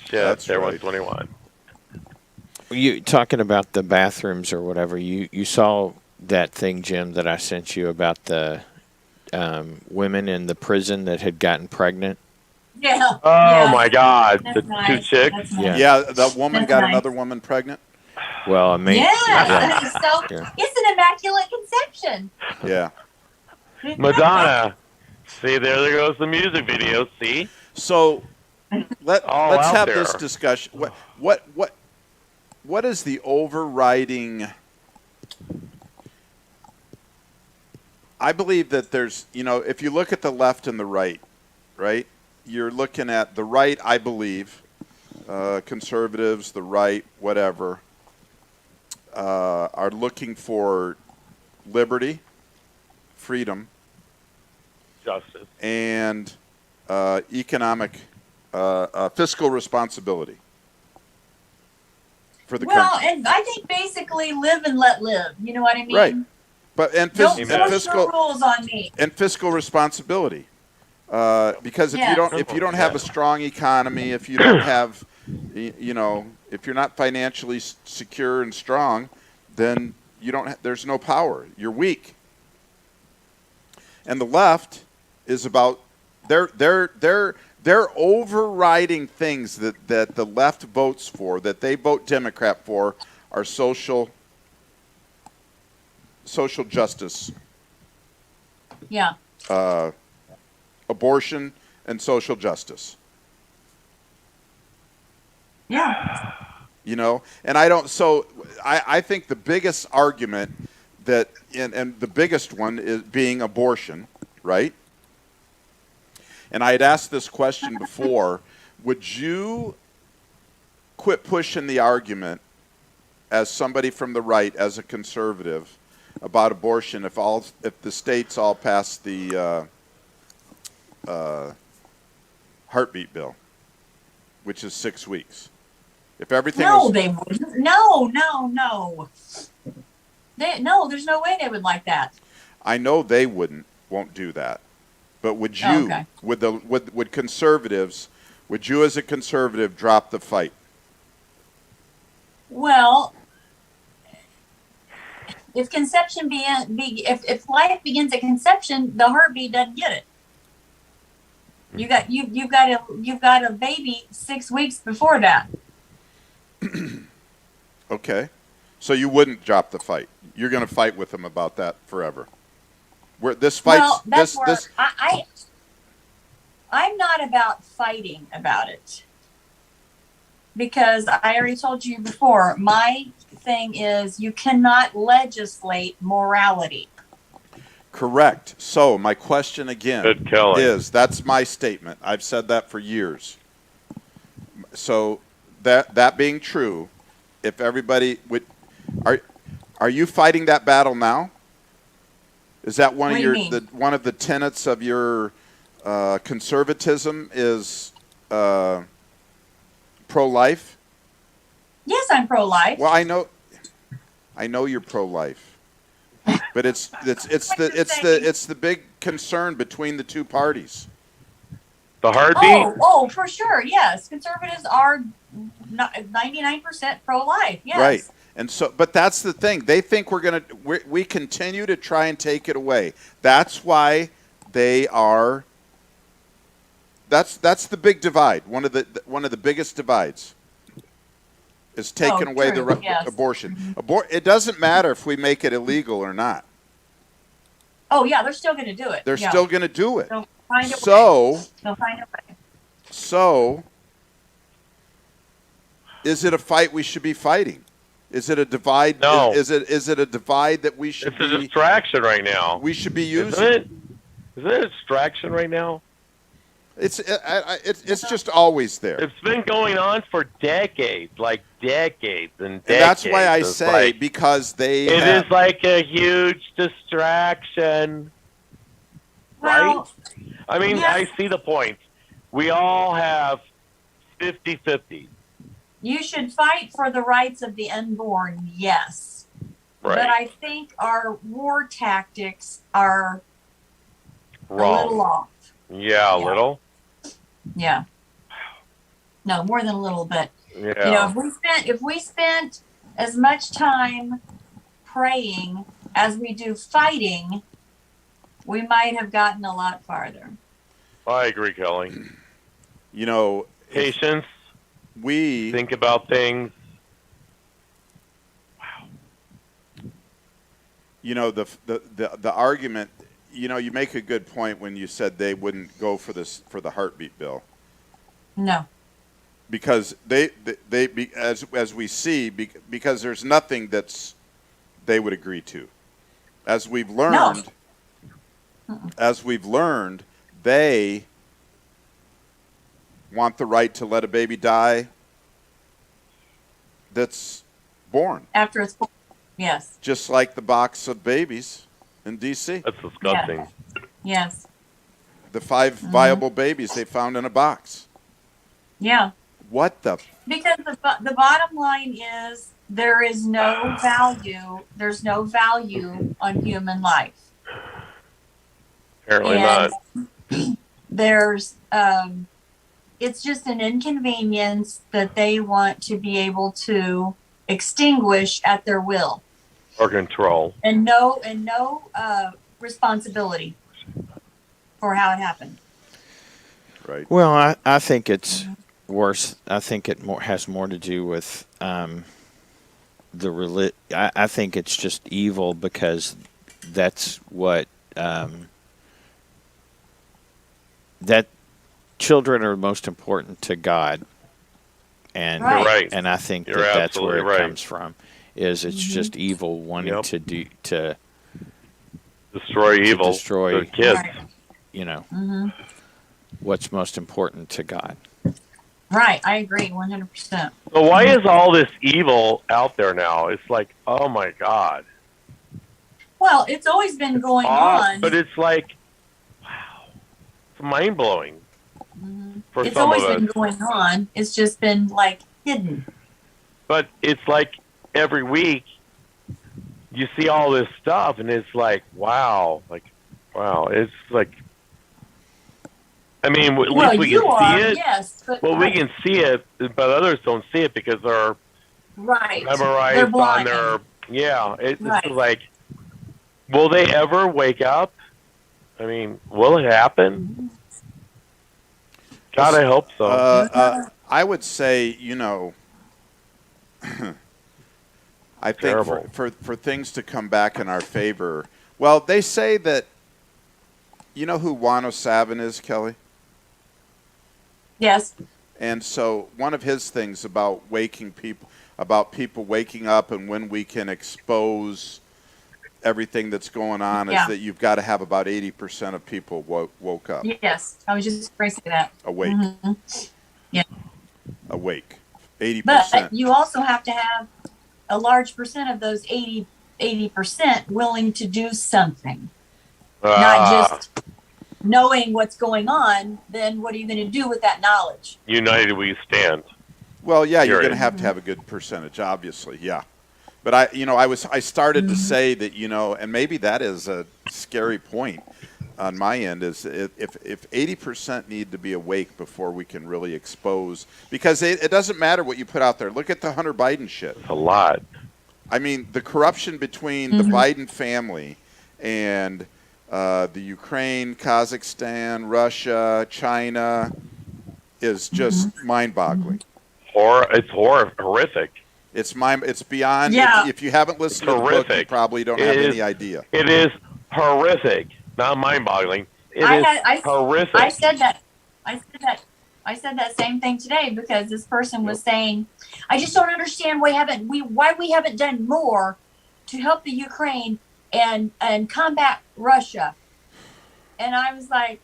Shit,
That's
everyone's
right.
21.
You talking about the bathrooms or whatever? You saw that thing, Jim, that I sent you about the women in the prison that had gotten pregnant?
Yeah.
Oh my God,
That's
the
nice.
two chicks.
That's nice.
Yeah, that woman
That's
got
nice.
another woman pregnant.
Well, I mean,
Yeah. So
Yeah.
it's an immaculate conception.
Yeah.
Madonna. See, there goes the music video. See?
So let's
All out
have
there.
this discussion. What is the overriding? I believe that there's, if you look at the left and the right, you're looking at the right, I believe, conservatives, the right, whatever, are looking for liberty, freedom,
Justice.
and economic, fiscal responsibility for the
Well,
country.
and I think basically live and let live. You know what I mean?
Right. But and
Don't
Amen.
push no rules on me.
and fiscal responsibility, because if you don't have a strong economy, if you don't have, if you're not financially secure and strong, then there's no power. You're weak. And the left is about they're overriding things that the left votes for, that they vote Democrat for, are social justice,
Yeah.
abortion, and social justice.
Yeah.
And I think the biggest argument that, and the biggest one is being abortion, right? And I had asked this question before, would you quit pushing the argument as somebody from the right, as a conservative, about abortion if the states all pass the heartbeut bill, which is 6 weeks? If everything
They wouldn't. No. There's no way they would like that.
I know they won't do that. But would you,
Okay.
would conservatives, would you as a conservative drop the fight?
Well, if conception if life begins at conception, the heartbeat doesn't get it. You've got a baby 6 weeks before that.
Okay. So you wouldn't drop the fight. You're going to fight with him about that forever. Where this fight,
Well, that's where I'm not about fighting about it, because I already told you before, my thing is you cannot legislate morality.
Correct. So my question again
Good, Kellie.
is, that's my statement. I've said that for years. So that being true, if everybody would, are you fighting that battle now? Is that one
What
of
do you
your
mean?
one of the tenets of your conservatism is pro-life?
Yes, I'm pro-life.
Well, I know you're pro-life, but it's the big concern between the two parties.
The heartbeat.
Oh, for sure. Yes, conservatives are 99% pro-life. Yes.
Right. And so, but that's the thing. They think we continue to try and take it away. That's why they are. That's the big divide. One of the biggest divides is taking away
true.
the
Yes.
abortion. It doesn't matter if we make it illegal or not.
Oh yeah, they're still going to do it.
They're still going to do it.
They'll find a way.
So,
They'll find a way.
so, is it a fight we should be fighting? Is it a divide?
No.
Is it a divide that we should
It's a
be?
distraction right now.
We should be using.
Isn't it a distraction right now?
It's just always there.
It's been going on for decades, like decades and decades.
And that's why I
It's
say,
like,
because they
it
have,
is like a huge distraction,
Well,
right? I mean,
yes.
I see the point. We all have 50-50.
You should fight for the rights of the unborn, yes.
Right.
But I think our war tactics are
Wrong.
a little off.
Yeah, a little.
Yeah. No, more than a little bit.
Yeah.
You know, if we spent as much time praying as we do fighting, we might have gotten a lot farther.
I agree, Kellie.
you know,
Patience.
We
think about things.
You know, the argument. You know, you make a good point when you said they wouldn't go for the heartbeat bill.
No.
Because as we see, because there's nothing that's they would agree to. As we've learned, they want the right to let a baby die that's born.
After it's born, yes.
Just like the box of babies in D.C.
That's disgusting.
Yes.
The 5 viable babies they found in a box.
Yeah.
What the?
Because the bottom line is there is no value. There's no value on human life.
Apparently not.
There's it's just an inconvenience that they want to be able to extinguish at their will.
Or control.
And no responsibility for how it happened.
Right.
Well, I think it's worse. I think it has more to do with the I think it's just evil because that's what that children are most important to God, and
You're right.
and I think
You're
that's where it
absolutely right.
comes from. Is it's just evil wanting to
destroy evil.
Destroy
the kids.
Right.
You know
Mm-hmm.
what's most important to God.
Right, I agree 100%.
So why is all this evil out there now? It's like, oh my God.
Well, it's always been going on.
But it's like, wow. It's mind blowing. For
It's
some
always
of us.
been going on. It's just been like hidden.
But it's like every week you see all this stuff and it's like, wow. It's like, I mean, at
Well,
least we
you
can
are,
see it.
yes. But
Well, we can see it, but others don't see it because they're
right.
memorized
They're
on
blind.
their, it's
Right.
like, will they ever wake up? I mean, will it happen? God, I hope so.
I would say, I think
Terrible.
for things to come back in our favor. Well, they say that. You know who Wano Savin is, Kelly?
Yes.
And so one of his things about people waking up and when we can expose everything that's going on is that you've got to have about 80% of people woke up.
Yes, I was just going to say that.
Awake.
Mm-hmm. Yeah.
Awake. 80%.
But you also have to have a large percent of those 80% willing to do something. Not just knowing what's going on, then what are you going to do with that knowledge?
United we stand.
Well, yeah, you're going to have a good percentage, obviously, yeah. But I started to say that, and maybe that is a scary point on my end, is if 80% need to be awake before we can really expose, because it doesn't matter what you put out there. Look at the Hunter Biden shit.
It's a lot.
I mean, the corruption between the Biden family and the Ukraine, Kazakhstan, Russia, China is just mind-boggling.
It's horrific.
It's beyond.
Yeah.
If you haven't listened to the book, you probably don't have any idea.
It is horrific, not mind-boggling. It is horrific.
I said that same thing today because this person was saying, I just don't understand why we haven't done more to help the Ukraine and combat Russia. And I was like,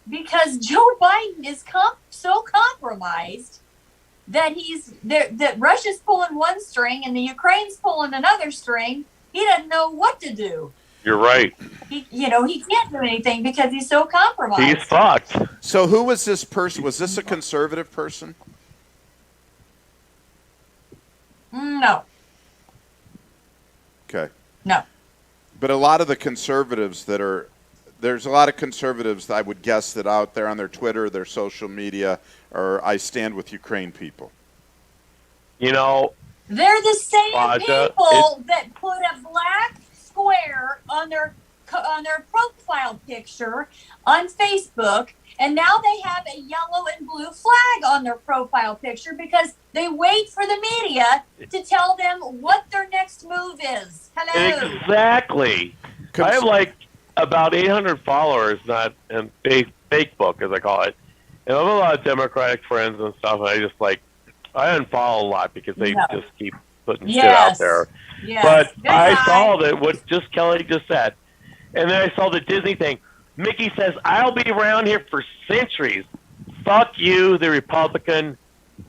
because Joe Biden is so compromised that that Russia's pulling one string and the Ukraine's pulling another string. He doesn't know what to do.
You're right.
He can't do anything because he's so compromised.
He's fucked.
So who was this person? Was this a conservative person?
No.
Okay.
No.
But a lot of the conservatives there's a lot of conservatives that I would guess that out there on their Twitter, their social media, or I stand with Ukraine people.
They're the same people that put a black square on their profile picture on Facebook, and now they have a yellow and blue flag on their profile picture because they wait for the media to tell them what their next move is. Hello.
Exactly. I have about 800 followers, not in Facebook, as I call it. And I have a lot of Democratic friends and stuff, and I unfollow a lot because they just keep putting shit out there.
Yes.
But I saw what Kelly just said. And then I saw the Disney thing. Mickey says, I'll be around here for centuries. Fuck you, the Republican,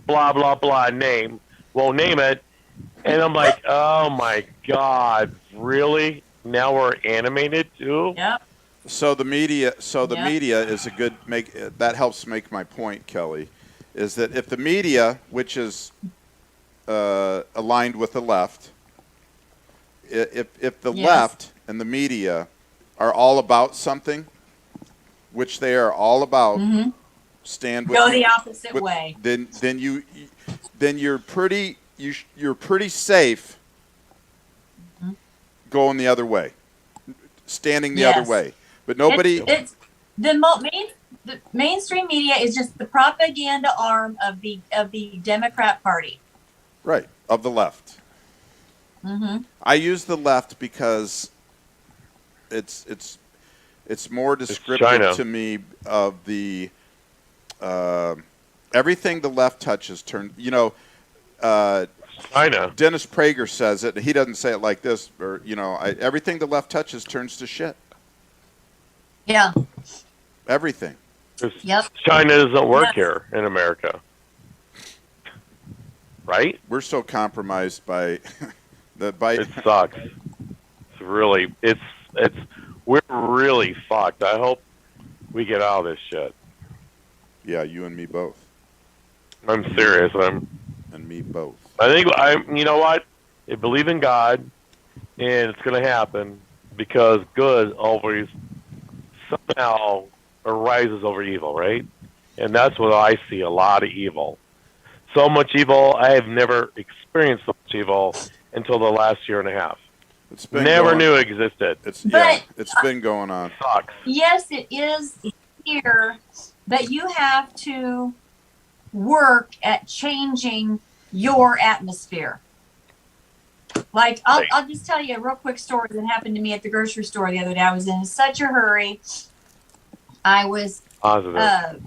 blah, blah, blah name. Won't name it. And I'm like, oh, my God, really? Now we're animated, too?
Yep.
So the media is that helps make my point, Kelly, is that if the media, which is aligned with the left, if the left and the media are all about something, which they are all about, stand with
go the opposite way.
Then you're pretty safe going the other way, standing the other way. But nobody.
It's the mainstream media is just the propaganda arm of the Democrat Party.
Right, of the left.
Mm-hmm.
I use the left because it's more descriptive to me of the everything the left touches turn.
China.
Dennis Prager says it. He doesn't say it like this, or everything the left touches turns to shit.
Yeah.
Everything.
Yep.
China doesn't work here in America. Right?
We're so compromised by the Biden.
It sucks. We're really fucked. I hope we get out of this shit.
Yeah, you and me both.
I'm serious.
And me both.
I think you know what? I believe in God, and it's going to happen because good always somehow arises over evil, right? And that's what I see, a lot of evil. So much evil, I have never experienced so much evil until the last year and a half. Never knew it existed.
It's been going on.
Sucks.
Yes, it is here, but you have to work at changing your atmosphere. Like, I'll just tell you a real quick story that happened to me at the grocery store the other day. I was in such a hurry. I was going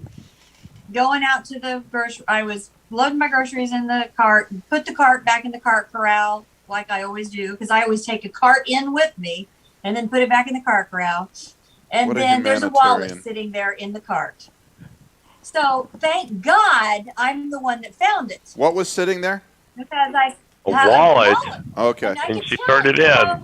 out to the grocery. I was loading my groceries in the cart, put the cart back in the cart corral like I always do, because I always take a cart in with me and then put it back in the cart corral. And then there's a wallet sitting there in the cart. So thank God I'm the one that found it.
What was sitting there?
Because I
A wallet.
Okay.
And
she turned it in.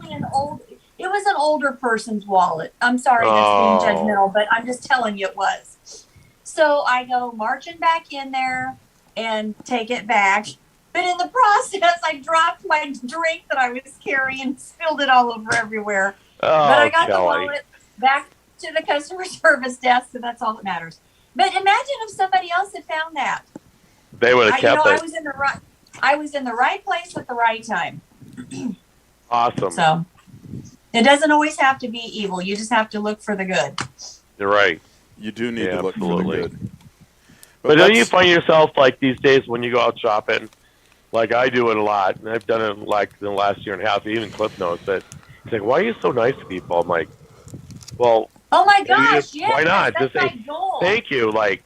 It was an older person's wallet. I'm sorry that's being judgmental, but I'm just telling you it was. So I go marching back in there and take it back. But in the process, I dropped my drink that I was carrying and spilled it all over everywhere. But I got the wallet back to the customer service desk, so that's all that matters. But imagine if somebody else had found that.
They would have kept it.
I was in the right place at the right time.
Awesome.
So it doesn't always have to be evil. You just have to look for the good.
You're right.
You do need to look for the good.
But don't you find yourself like these days when you go out shopping, like I do it a lot, and I've done it like in the last year and a half, even Cliff knows that. It's like, why are you so nice to people? I'm like, well,
oh my gosh, yes,
why not?
That's
Just say thank you, like,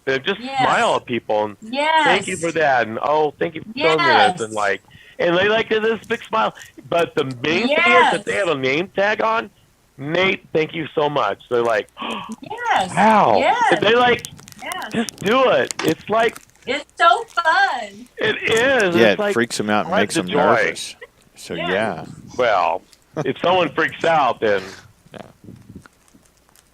just smile at people and thank you for that, and thank you for showing me this, and like, and they like this big smile. But the main thing is that they have a name tag on. Nate, thank you so much. They're like, wow.
Yes.
They like, just do it. It's like,
it's so fun.
It is.
Yeah,
it's
it freaks them out and makes them nervous. So yeah.
Well, if someone freaks out, then.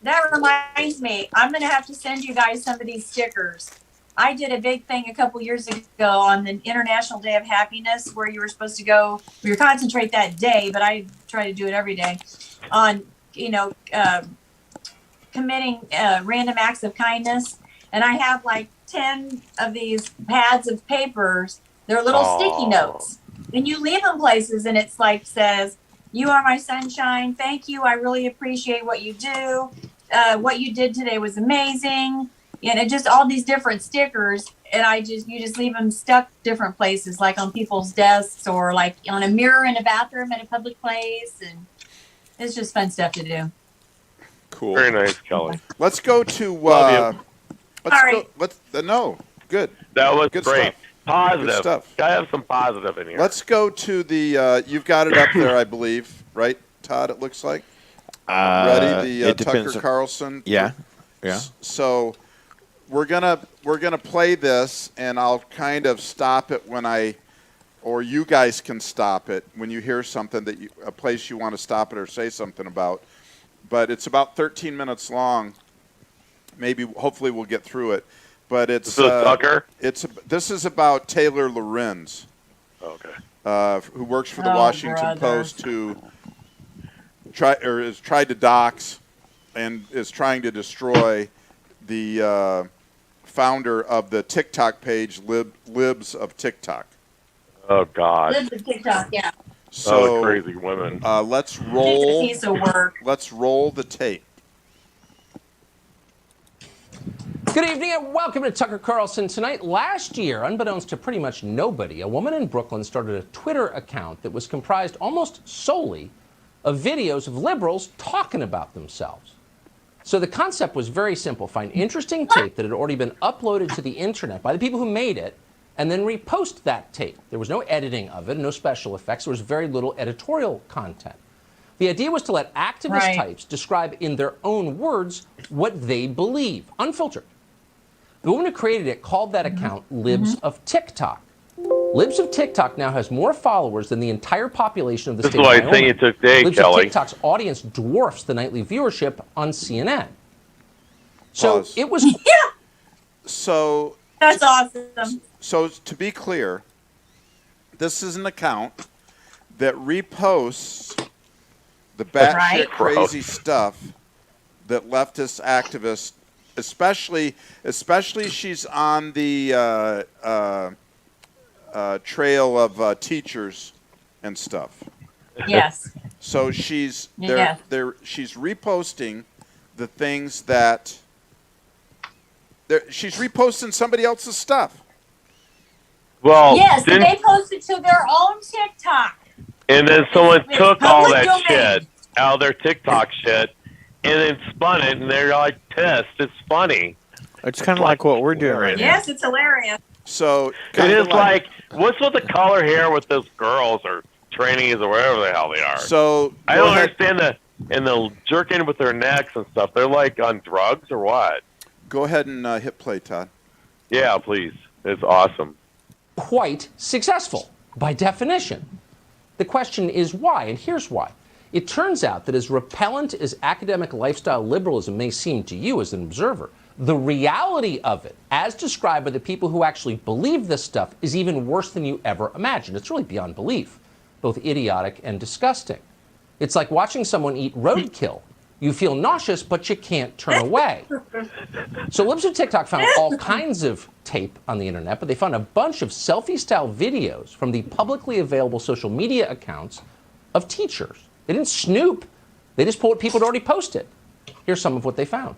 That reminds me, I'm going to have to send you guys some of these stickers. I did a big thing a couple years ago on the International Day of Happiness, where you were supposed to go, we were concentrate that day, but I try to do it every day, on, committing random acts of kindness. And I have like 10 of these pads of papers. They're little sticky notes. And you leave them places, and it's like, says, you are my sunshine. Thank you. I really appreciate what you do. What you did today was amazing. And just all these different stickers, and you just leave them stuck different places, like on people's desks or like on a mirror in a bathroom at a public place, and it's just fun stuff to do.
Cool.
Very nice, Kelly.
Let's go to. Good.
That was
good
great.
Stuff.
Positive.
Good stuff.
Gotta have some positive in here.
Let's go to the. You've got it up there, I believe, right, Todd? It looks like. Ready? The Tucker Carlson.
Yeah.
So we're gonna play this, and I'll kind of stop it when or you guys can stop it when you hear something a place you want to stop it or say something about. But it's about 13 minutes long. Hopefully we'll get through it. But it's
Tucker.
This is about Taylor Lorenz.
Okay.
Who works for the Washington Post, who has tried to dox and is trying to destroy the founder of the TikTok page, Libs of TikTok.
Oh God.
Libs of TikTok, yeah.
So
crazy women.
Let's roll.
She's a piece of work.
Let's roll the tape.
Good evening and welcome to Tucker Carlson Tonight. Last year, unbeknownst to pretty much nobody, a woman in Brooklyn started a Twitter account that was comprised almost solely of videos of liberals talking about themselves. So the concept was very simple. Find interesting tape that had already been uploaded to the internet by the people who made it, and then repost that tape. There was no editing of it, no special effects. There was very little editorial content. The idea was to let activist types describe in their own words what they believe, unfiltered. The woman who created it called that account Libs of TikTok. Libs of TikTok now has more followers than the entire population of the state of Wyoming.
This is why I think it took day,
Libs
Kelly.
of TikTok's audience dwarfs the nightly viewership on CNN. So it was...
So...
That's awesome.
So to be clear, this is an account that reposts the batshit crazy stuff that leftist activists, especially she's on the trail of teachers and stuff.
Yes.
So she's she's reposting the things that She's reposting somebody else's stuff.
Well,
Yes, they posted to their own TikTok.
and then someone
It's
took all
public
that
domain.
shit out of their TikTok shit and then spun it, and they're like pissed. It's funny.
It's kind of like what we're doing right now.
Yes, it's hilarious.
So
It is like, what's with the color hair with those girls or trainees or whatever the hell they are?
So
I don't understand the jerking with their necks and stuff. They're like on drugs or what?
Go ahead and hit play, Todd.
Yeah, please. It's awesome.
Quite successful, by definition. The question is why, and here's why. It turns out that as repellent as academic lifestyle liberalism may seem to you as an observer, the reality of it, as described by the people who actually believe this stuff, is even worse than you ever imagined. It's really beyond belief, both idiotic and disgusting. It's like watching someone eat roadkill. You feel nauseous, but you can't turn away. So Libs of TikTok found all kinds of tape on the internet, but they found a bunch of selfie-style videos from the publicly available social media accounts of teachers. They didn't snoop. They just pulled what people had already posted. Here's some of what they found.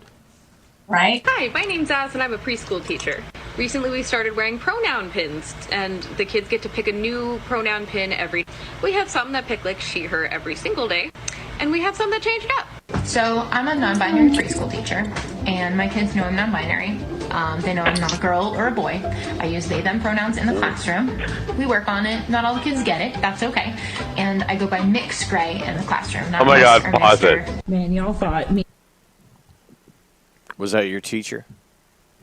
Right?
Hi, my name's Az and I'm a preschool teacher. Recently we started wearing pronoun pins and the kids get to pick a new pronoun pin every day. We have some that pick like she, her every single day, and we have some that change it up.
So I'm a non-binary preschool teacher and my kids know I'm non-binary. They know I'm not a girl or a boy. I use they, them pronouns in the classroom. We work on it. Not all the kids get it. That's okay. And I go by mixed gray in the classroom. Not
Oh my God,
Miss or
pause
Mr.
it.
Man, y'all thought me.
Was that your teacher?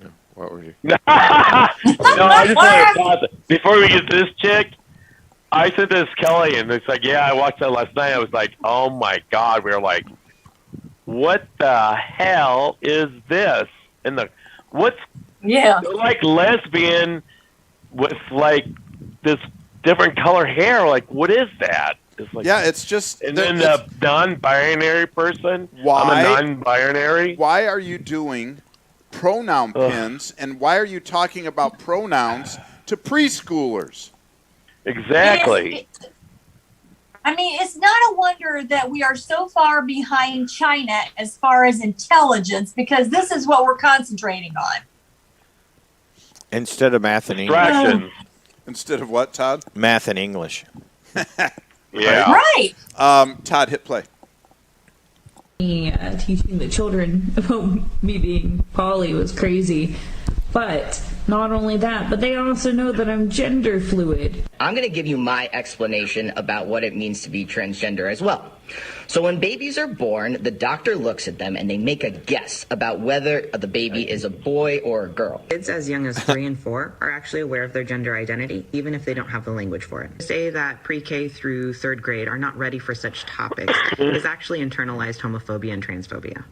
No. What were you?
No, I just want to pause it. Before we get to this chick, I sent this Kelly, and it's like, yeah, I watched that last night. I was like, oh my God. We were like, what the hell is this? And
Yeah.
they're like lesbian with like this different color hair. Like, what is that? It's like,
Yeah, it's just.
and then the non-binary person.
Why?
I'm a non-binary.
Why are you doing pronoun pins, and why are you talking about pronouns to preschoolers?
Exactly.
I mean, it's not a wonder that we are so far behind China as far as intelligence, because this is what we're concentrating on.
Instead of math and English.
Distractions.
Instead of what, Todd?
Math and English.
Yeah.
Right.
Todd, hit play.
Teaching the children about me being poly was crazy. But not only that, but they also know that I'm gender fluid.
I'm going to give you my explanation about what it means to be transgender as well. So when babies are born, the doctor looks at them and they make a guess about whether the baby is a boy or a girl.
Kids as young as 3 and 4 are actually aware of their gender identity, even if they don't have the language for it. To say that pre-K through 3rd grade are not ready for such topics is actually internalized homophobia and transphobia.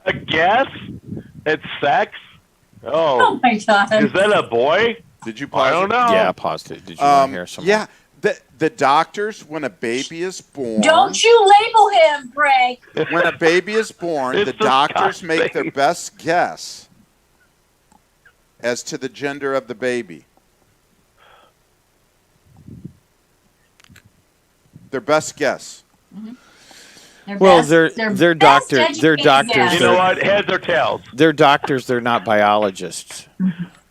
A guess? It's sex?
Oh my God.
Is that a boy?
Did you pause
I don't
it?
know.
Yeah, I paused it. Did you want to hear some?
Yeah, the doctors, when a baby is born.
Don't you label him, Greg.
When a baby is born,
It's
the doctors
disgusting.
make their best guess as to the gender of the baby. Their best guess.
Well, they're doctors. They're doctors.
You know what? Heads or tails?
They're doctors. They're not biologists.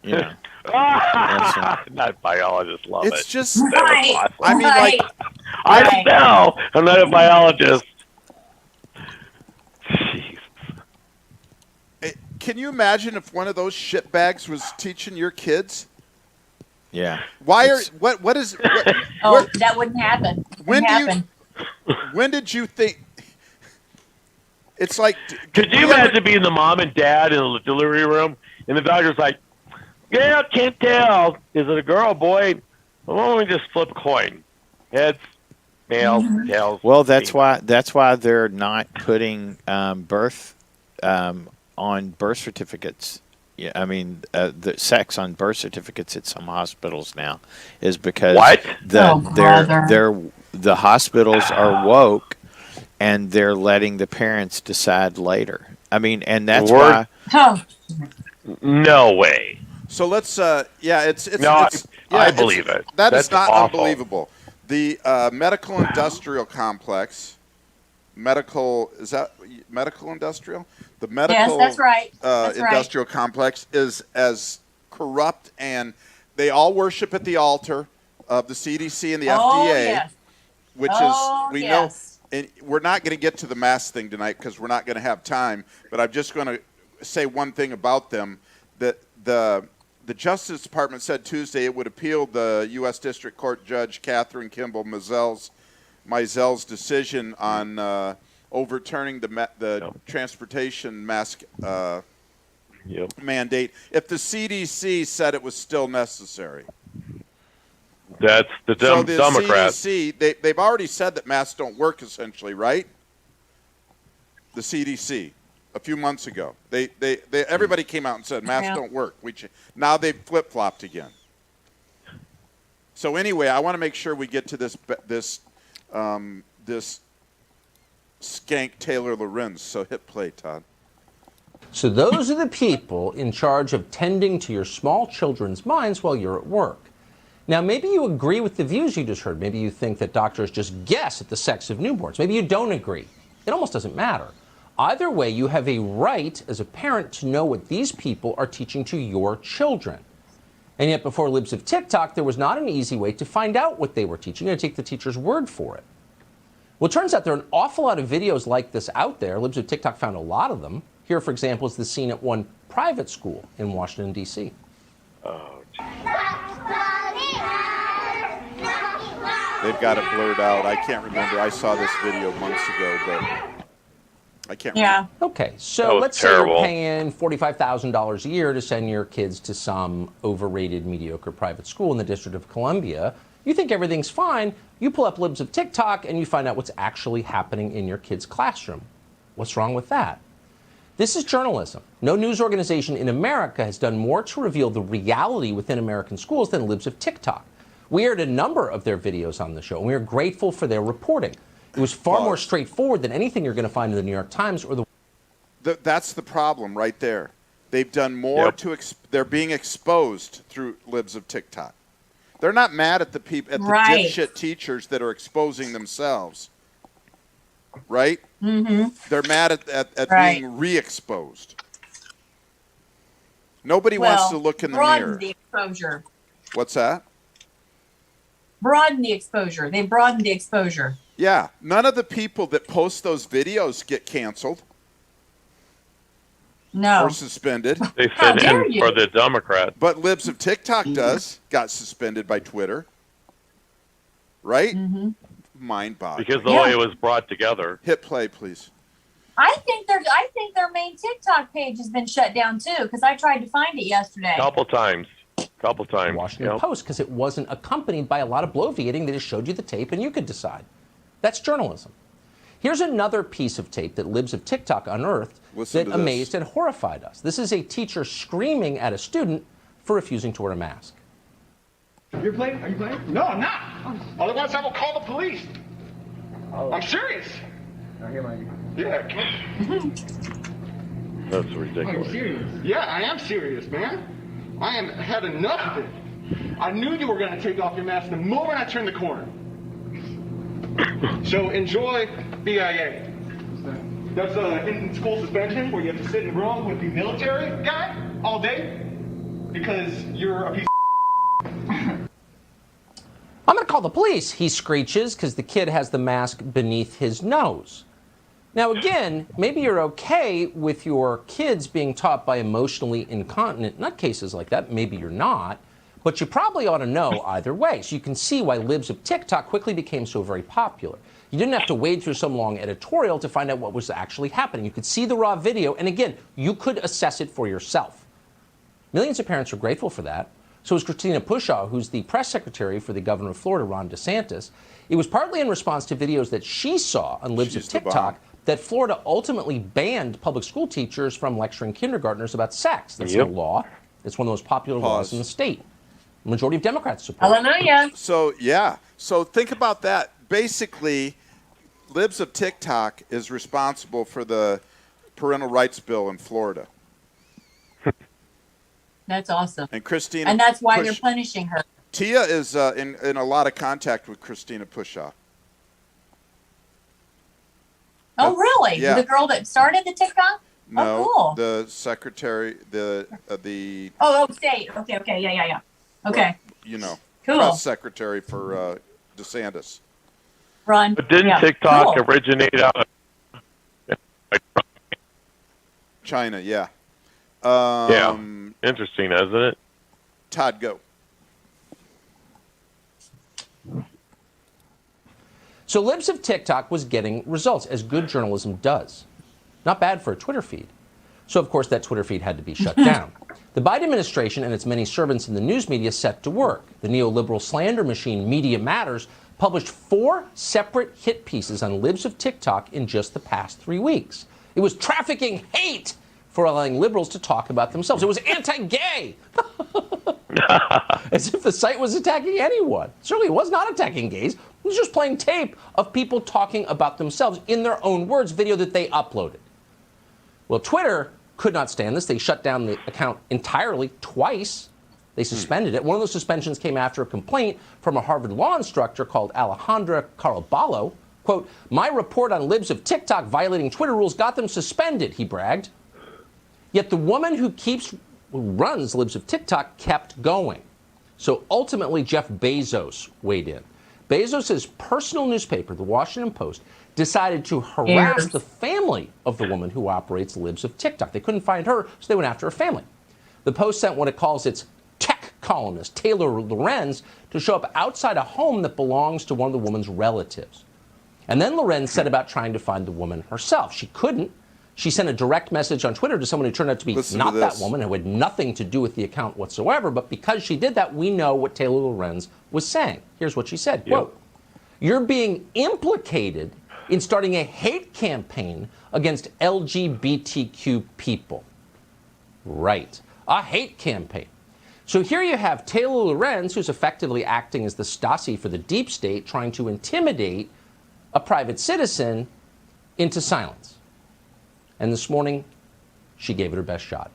You know.
Not biologists. Love
It's
it.
just.
Right.
Awesome.
I mean, like.
I don't know. I'm not a biologist. Jeez.
Can you imagine if one of those shitbags was teaching your kids?
Yeah.
Why are what is?
That wouldn't happen.
When do you?
happen.
When did you think? It's like.
Could you imagine being the mom and dad in the delivery room, and the doctor's like, "Yeah, can't tell. Is it a girl or boy? Well, why don't we just flip a coin? Heads, tails, tails."
Well, that's why they're not putting birth on birth certificates. Yeah, I mean the sex on birth certificates at some hospitals now is because
What?
the hospitals are woke and they're letting the parents decide later. I mean, and that's why.
No way.
So let's. It's.
No,
it's
I believe it.
That is
That's
not
awful.
unbelievable. The medical industrial complex medical, is that medical industrial? The medical
Yes, that's right.
industrial complex is as corrupt, and they all worship at the altar of the CDC and the FDA,
yes.
which is, we know, and we're not going to get to the mask thing tonight because we're not going to have time, but I'm just going to say one thing about them, that the Justice Department said Tuesday it would appeal the U.S. District Court Judge Catherine Kimball Meisel's decision on overturning the transportation mask mandate if the CDC said it was still necessary.
That's the Democrats.
CDC, they've already said that masks don't work, essentially, right? The CDC. A few months ago, everybody came out and said masks don't work. Now they've flip-flopped again. So anyway, I want to make sure we get to this skank Taylor Lorenz. So hit play, Todd.
So those are the people in charge of tending to your small children's minds while you're at work. Now, maybe you agree with the views you just heard. Maybe you think that doctors just guess at the sex of newborns. Maybe you don't agree. It almost doesn't matter. Either way, you have a right as a parent to know what these people are teaching to your children. And yet, before Libs of TikTok, there was not an easy way to find out what they were teaching. You had to take the teacher's word for it. Well, it turns out there are an awful lot of videos like this out there. Libs of TikTok found a lot of them. Here, for example, is the scene at one private school in Washington, D.C.
Oh, they've got it blurred out. I can't remember. I saw this video months ago, but I can't remember.
Okay, so let's say you're paying $45,000 a year to send your kids to some overrated, mediocre private school in the District of Columbia. You think everything's fine. You pull up Libs of TikTok and you find out what's actually happening in your kid's classroom. What's wrong with that? This is journalism. No news organization in America has done more to reveal the reality within American schools than Libs of TikTok. We aired a number of their videos on the show, and we are grateful for their reporting. It was far more straightforward than anything you're going to find in the New York Times or
That's the problem right there. They've done more they're being exposed through Libs of TikTok. They're not mad at the people, at the dipshit teachers that are exposing themselves. Right?
Mm-hmm.
They're mad at being re-exposed. Nobody wants to look in the mirror.
Broaden the exposure.
What's that?
Broaden the exposure. They broaden the exposure.
Yeah, none of the people that post those videos get canceled.
No.
Or suspended.
They send in for the Democrats.
But Libs of TikTok got suspended by Twitter. Right?
Mm-hmm.
Mind-boggling.
Because the way it was brought together.
Hit play, please.
I think their main TikTok page has been shut down too, because I tried to find it yesterday.
Couple times.
Washington Post, because it wasn't accompanied by a lot of bloviating. They just showed you the tape and you could decide. That's journalism. Here's another piece of tape that Libs of TikTok unearthed that amazed and horrified us. This is a teacher screaming at a student for refusing to wear a mask.
You're playing? Are you playing? No, I'm not. Otherwise, I will call the police. I'm serious. Yeah.
That's ridiculous.
Are you serious? Yeah, I am serious, man. I am had enough of it. I knew you were going to take off your mask the moment I turned the corner. So enjoy BIA. That's in-school suspension where you have to sit in a room with the military guy all day because you're a piece of
I'm going to call the police, he screeches, because the kid has the mask beneath his nose. Now, again, maybe you're okay with your kids being taught by emotionally incontinent nutcases like that. Maybe you're not. But you probably ought to know either way. So you can see why Libs of TikTok quickly became so very popular. You didn't have to wade through some long editorial to find out what was actually happening. You could see the raw video, and again, you could assess it for yourself. Millions of parents are grateful for that. So is Christina Pushaw, who's the press secretary for the governor of Florida, Ron DeSantis. It was partly in response to videos that she saw on Libs of TikTok that Florida ultimately banned public school teachers from lecturing kindergartners about sex. That's the law. It's one of the most popular laws in the state. The majority of Democrats support it.
Hallelujah.
So, yeah. So think about that. Basically, Libs of TikTok is responsible for the parental rights bill in Florida.
That's awesome.
And Christina,
and that's why they're punishing her.
Tia is in a lot of contact with Christina Pushaw.
Oh, really?
Yeah.
The girl that started the TikTok?
No,
Oh, cool.
the secretary, the
State. Okay. Yeah. Okay. Cool.
press secretary for DeSantis.
Run.
But didn't
Yeah.
TikTok
Cool.
originate out of
China? Yeah.
Yeah. Interesting, isn't it?
Todd, go.
So Libs of TikTok was getting results, as good journalism does. Not bad for a Twitter feed. So, of course, that Twitter feed had to be shut down. The Biden administration and its many servants in the news media set to work. The neoliberal slander machine Media Matters published 4 separate hit pieces on Libs of TikTok in just the past 3 weeks. It was trafficking hate for allowing liberals to talk about themselves. It was anti-gay. As if the site was attacking anyone. Certainly it was not attacking gays. It was just playing tape of people talking about themselves in their own words, video that they uploaded. Well, Twitter could not stand this. They shut down the account entirely twice. They suspended it. One of those suspensions came after a complaint from a Harvard law instructor called Alejandra Caraballo. Quote, "My report on Libs of TikTok violating Twitter rules got them suspended," he bragged. Yet the woman who runs Libs of TikTok kept going. So ultimately, Jeff Bezos weighed in. Bezos' personal newspaper, the Washington Post, decided to harass the family of the woman who operates Libs of TikTok. They couldn't find her, so they went after her family. The Post sent what it calls its tech columnist, Taylor Lorenz, to show up outside a home that belongs to one of the woman's relatives. And then Lorenz set about trying to find the woman herself. She couldn't. She sent a direct message on Twitter to someone who turned out to be not that woman, who had nothing to do with the account whatsoever. But because she did that, we know what Taylor Lorenz was saying. Here's what she said, quote, "You're being implicated in starting a hate campaign against LGBTQ people." Right. A hate campaign. So here you have Taylor Lorenz, who's effectively acting as the Stasi for the deep state, trying to intimidate a private citizen into silence. And this morning, she gave it her best shot.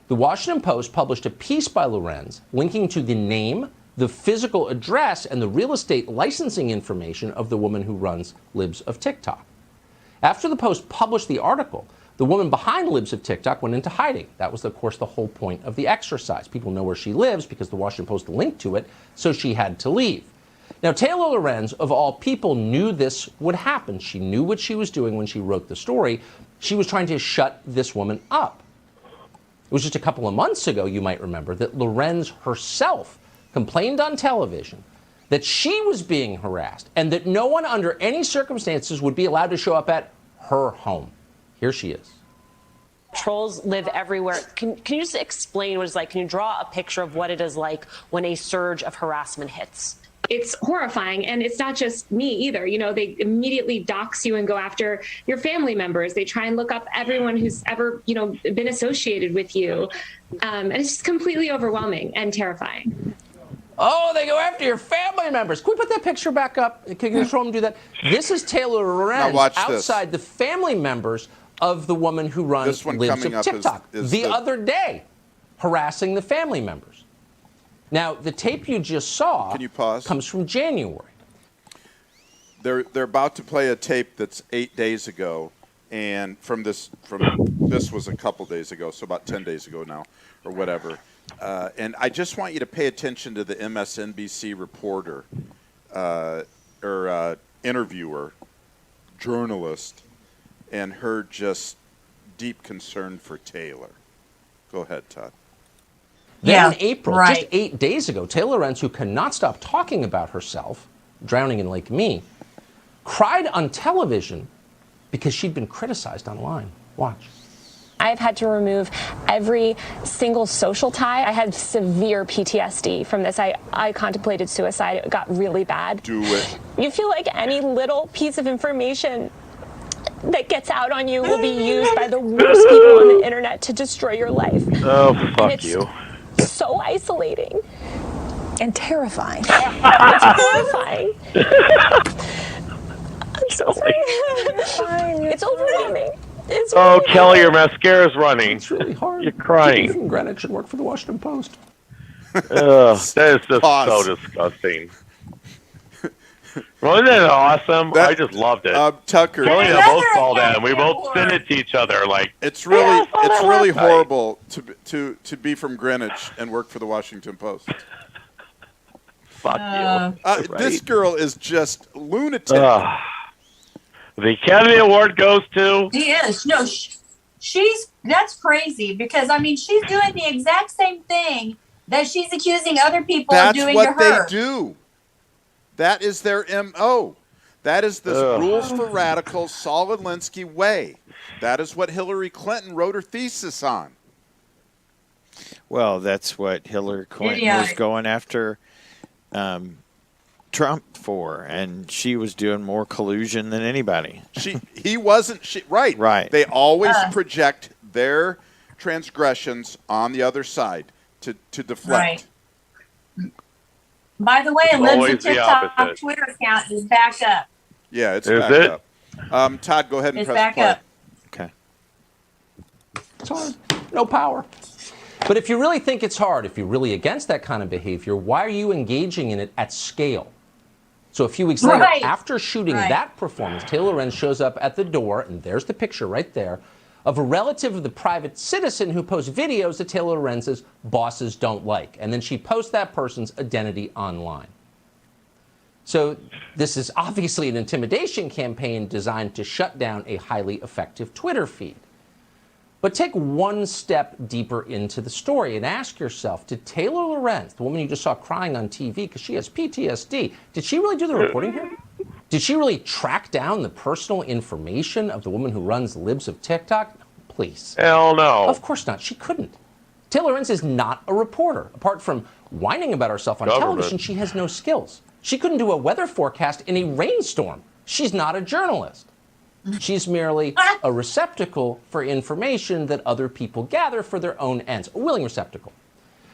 The Washington Post published a piece by Lorenz linking to the name, the physical address, and the real estate licensing information of the woman who runs Libs of TikTok. After the Post published the article, the woman behind Libs of TikTok went into hiding. That was, of course, the whole point of the exercise. People know where she lives because the Washington Post linked to it, so she had to leave. Now, Taylor Lorenz, of all people, knew this would happen. She knew what she was doing when she wrote the story. She was trying to shut this woman up. It was just a couple of months ago, you might remember, that Lorenz herself complained on television that she was being harassed and that no one under any circumstances would be allowed to show up at her home. Here she is.
Trolls live everywhere. Can you just explain what it's like? Can you draw a picture of what it is like when a surge of harassment hits?
It's horrifying, and it's not just me either. You know, they immediately dox you and go after your family members. They try and look up everyone who's ever, been associated with you. And it's just completely overwhelming and terrifying.
Oh, they go after your family members. Can we put that picture back up? Can you control them do that? This is Taylor Lorenz outside the family members of the woman who runs Libs of TikTok the other day, harassing the family members. Now, the tape you just saw
Can you pause?
Comes from January.
They're about to play a tape that's 8 days ago, and this was a couple days ago, so about 10 days ago now, or whatever. And I just want you to pay attention to the MSNBC reporter or interviewer, journalist, and her just deep concern for Taylor. Go ahead, Todd.
Then in April, just 8 days ago, Taylor Lorenz, who cannot stop talking about herself, drowning in Lake Me, cried on television because she'd been criticized online. Watch.
I've had to remove every single social tie. I had severe PTSD from this. I contemplated suicide. It got really bad.
Do it.
You feel like any little piece of information that gets out on you will be used by the worst people on the internet to destroy your life.
Oh, fuck you.
So isolating and terrifying. It's horrifying. I'm so sorry. It's overwhelming.
Oh, Kelly, your mascara's running.
It's really hard.
You're crying.
People from Greenwich should work for the Washington Post.
That is just so disgusting. Wasn't it awesome? I just loved it.
Tucker,
Kelly and I both saw that, and we both sent it to each other. Like
it's really
last night.
horrible to be from Greenwich and work for the Washington Post.
Fuck you.
This girl is just lunatic.
The Academy Award goes to.
She is. No, that's crazy because I mean she's doing the exact same thing that she's accusing other people of doing to her.
That's what they do. That is their MO. That is the Rules for Radicals, Saul Alinsky way. That is what Hillary Clinton wrote her thesis on.
Well, that's what Hillary Clinton was going after Trump for, and she was doing more collusion than anybody.
He wasn't. Right.
Right.
They always project their transgressions on the other side to deflect.
Right. By the way, Lib's TikTok Twitter account is back up.
Yeah, it's back up. Todd, go ahead and
it's
press
back
play.
up.
Okay.
It's hard. No power. But if you really think it's hard, if you're really against that kind of behavior, why are you engaging in it at scale? So a few weeks later, after shooting that performance, Taylor Lorenz shows up at the door, and there's the picture right there, of a relative of the private citizen who posts videos that Taylor Lorenz's bosses don't like. And then she posts that person's identity online. So this is obviously an intimidation campaign designed to shut down a highly effective Twitter feed. But take one step deeper into the story and ask yourself, did Taylor Lorenz, the woman you just saw crying on TV because she has PTSD, did she really do the reporting here? Did she really track down the personal information of the woman who runs Libs of TikTok? Please.
Hell no.
Of course not. She couldn't. Taylor Lorenz is not a reporter. Apart from whining about herself on television, she has no skills. She couldn't do a weather forecast in a rainstorm. She's not a journalist. She's merely a receptacle for information that other people gather for their own ends, a willing receptacle.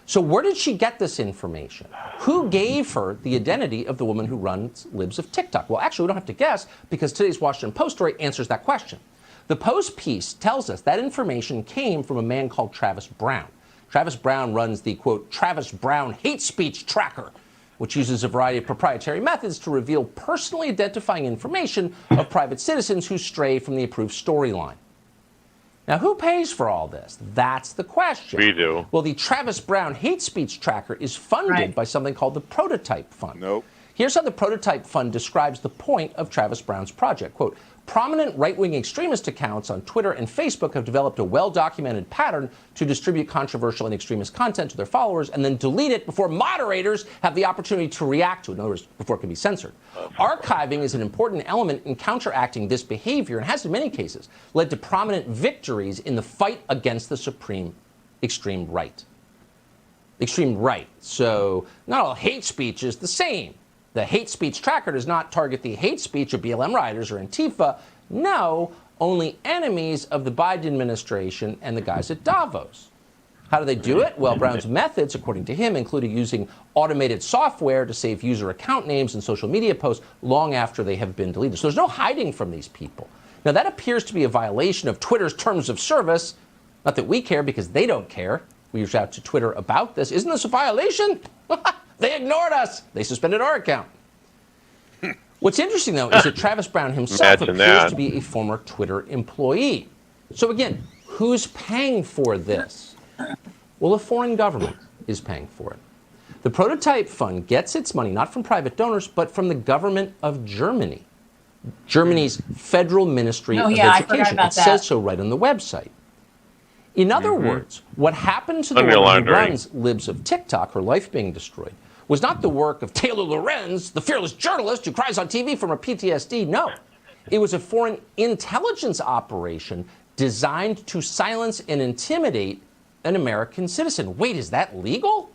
So where did she get this information? Who gave her the identity of the woman who runs Libs of TikTok? Well, actually, we don't have to guess because today's Washington Post story answers that question. The Post piece tells us that information came from a man called Travis Brown. Travis Brown runs the, quote, Travis Brown hate speech tracker, which uses a variety of proprietary methods to reveal personally identifying information of private citizens who stray from the approved storyline. Now, who pays for all this? That's the question.
We do.
Well, the Travis Brown hate speech tracker is funded by something called the Prototype Fund.
Nope.
Here's how the Prototype Fund describes the point of Travis Brown's project. Quote, prominent right-wing extremist accounts on Twitter and Facebook have developed a well-documented pattern to distribute controversial and extremist content to their followers and then delete it before moderators have the opportunity to react to it. In other words, before it can be censored. Archiving is an important element in counteracting this behavior and has, in many cases, led to prominent victories in the fight against the supreme extreme right. Extreme right. So not all hate speech is the same. The hate speech tracker does not target the hate speech of BLM rioters or Antifa. No, only enemies of the Biden administration and the guys at Davos. How do they do it? Well, Brown's methods, according to him, included using automated software to save user account names and social media posts long after they have been deleted. So there's no hiding from these people. Now, that appears to be a violation of Twitter's terms of service. Not that we care, because they don't care. We reached out to Twitter about this. Isn't this a violation? They ignored us. They suspended our account. What's interesting, though, is that Travis Brown himself appears to be a former Twitter employee. So again, who's paying for this? Well, a foreign government is paying for it. The Prototype Fund gets its money not from private donors, but from the government of Germany. Germany's Federal Ministry of Education. It says so right on the website. In other words, what happened to the woman who runs Libs of TikTok, her life being destroyed, was not the work of Taylor Lorenz, the fearless journalist who cries on TV from her PTSD. No. It was a foreign intelligence operation designed to silence and intimidate an American citizen. Wait, is that legal?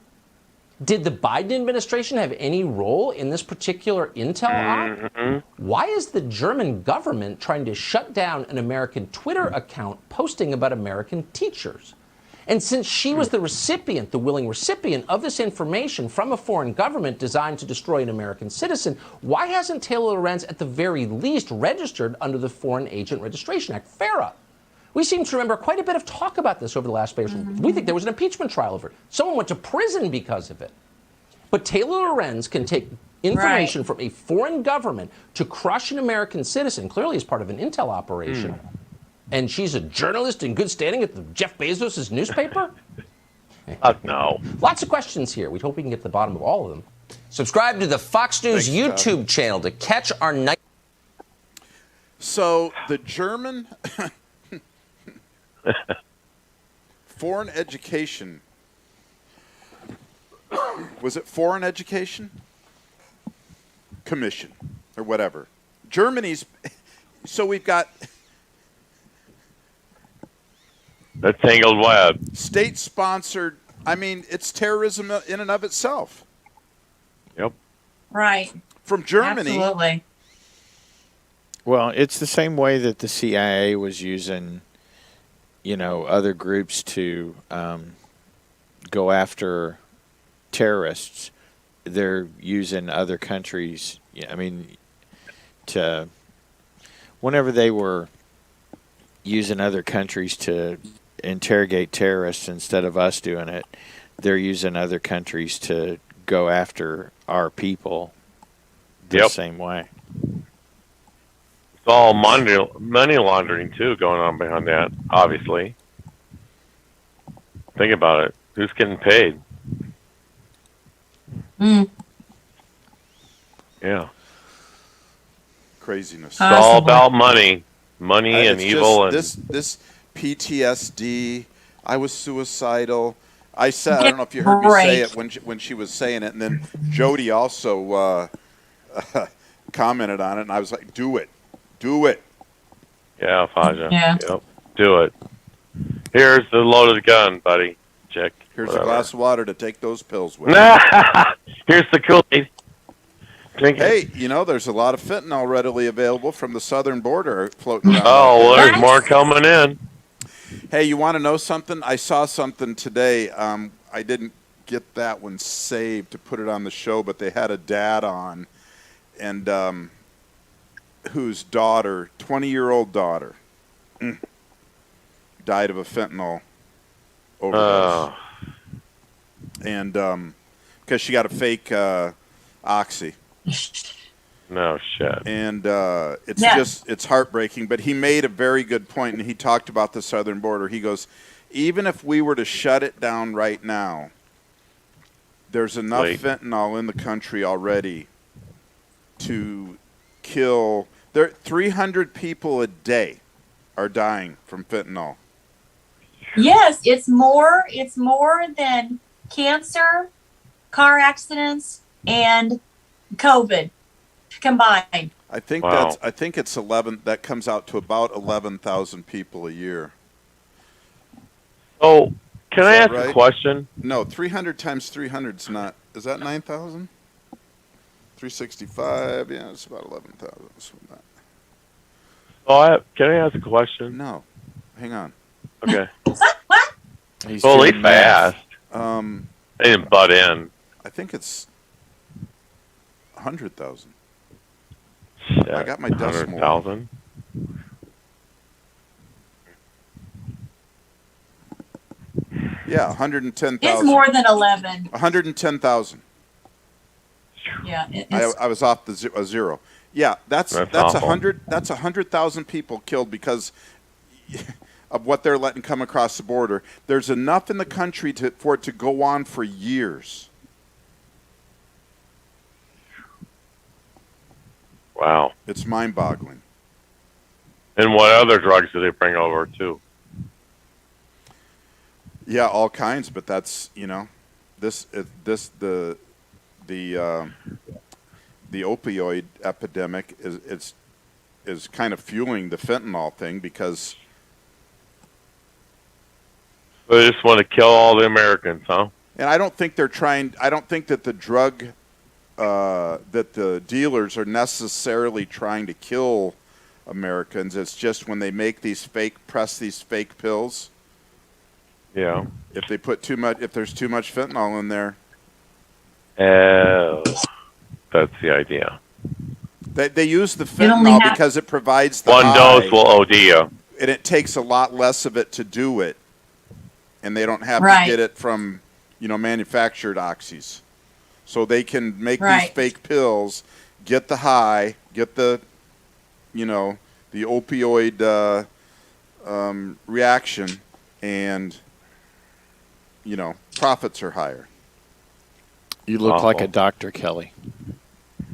Did the Biden administration have any role in this particular intel op? Why is the German government trying to shut down an American Twitter account posting about American teachers? And since she was the recipient, the willing recipient of this information from a foreign government designed to destroy an American citizen, why hasn't Taylor Lorenz at the very least registered under the Foreign Agent Registration Act, FARA? We seem to remember quite a bit of talk about this over the last few years. We think there was an impeachment trial over it. Someone went to prison because of it. But Taylor Lorenz can take information from a foreign government to crush an American citizen, clearly as part of an intel operation. And she's a journalist in good standing at the Jeff Bezos' newspaper?
No.
Lots of questions here. We hope we can get to the bottom of all of them. Subscribe to the Fox News YouTube channel to catch our night.
So the German foreign education, was it foreign education commission or whatever? Germany's, so we've got
the tangled web.
State-sponsored, I mean, it's terrorism in and of itself.
Yep.
Right.
From Germany.
Absolutely.
Well, it's the same way that the CIA was using, other groups to go after terrorists. They're using other countries. Whenever they were using other countries to interrogate terrorists instead of us doing it, they're using other countries to go after our people the same way.
It's all money laundering, too, going on behind that, obviously. Think about it. Who's getting paid? Yeah.
Craziness.
It's all about money. Money and evil.
This PTSD, I was suicidal. I don't know if you heard me say it when she was saying it, and then Jody also commented on it, and I was like, do it. Do it.
Yeah, Faja.
Yeah.
Yep. Do it. Here's the loaded gun, buddy. Check.
Here's a glass of water to take those pills with.
Here's the Kool-Aid. Drink it.
Hey, there's a lot of fentanyl readily available from the southern border floating around.
Oh, well, there's more coming in.
Hey, you want to know something? I saw something today. I didn't get that one saved to put it on the show, but they had a dad on, and whose daughter, 20-year-old daughter, died of a fentanyl overdose. And because she got a fake oxy.
No shit.
And it's heartbreaking. But he made a very good point, and he talked about the southern border. He goes, even if we were to shut it down right now, there's enough fentanyl in the country already to kill. 300 people a day are dying from fentanyl.
Yes, it's more than cancer, car accidents, and COVID combined.
I think it's 11. That comes out to about 11,000 people a year.
Oh, can I ask a question?
No, 300 times 300 is not. Is that 9,000? 365. Yeah, it's about 11,000.
Oh, can I ask a question?
No, hang on.
Okay.
What?
Well, at least I asked. They didn't butt in.
I think it's 100,000.
Shit,
I got my decimal.
100,000.
Yeah, 110,000.
It's more than 11.
110,000.
Yeah,
I was off the zero. Yeah, that's
awful.
100. That's 100,000 people killed because of what they're letting come across the border. There's enough in the country for it to go on for years.
Wow.
It's mind-boggling.
And what other drugs do they bring over too?
Yeah, all kinds, but that's the opioid epidemic is kind of fueling the fentanyl thing because
They just want to kill all the Americans, huh?
And I don't think they're trying. I don't think that the drug that the dealers are necessarily trying to kill Americans. It's just when they make press these fake pills.
Yeah.
If they put too much, if there's too much fentanyl in there.
Oh, that's the idea.
They use the fentanyl because it provides the
one
high,
dose will OD you.
And it takes a lot less of it to do it, and they don't have to get it from manufactured oxys. so they can make these
Right.
fake pills, get the high, get the, the opioid reaction, and, profits are higher.
You look like a doctor, Kelly.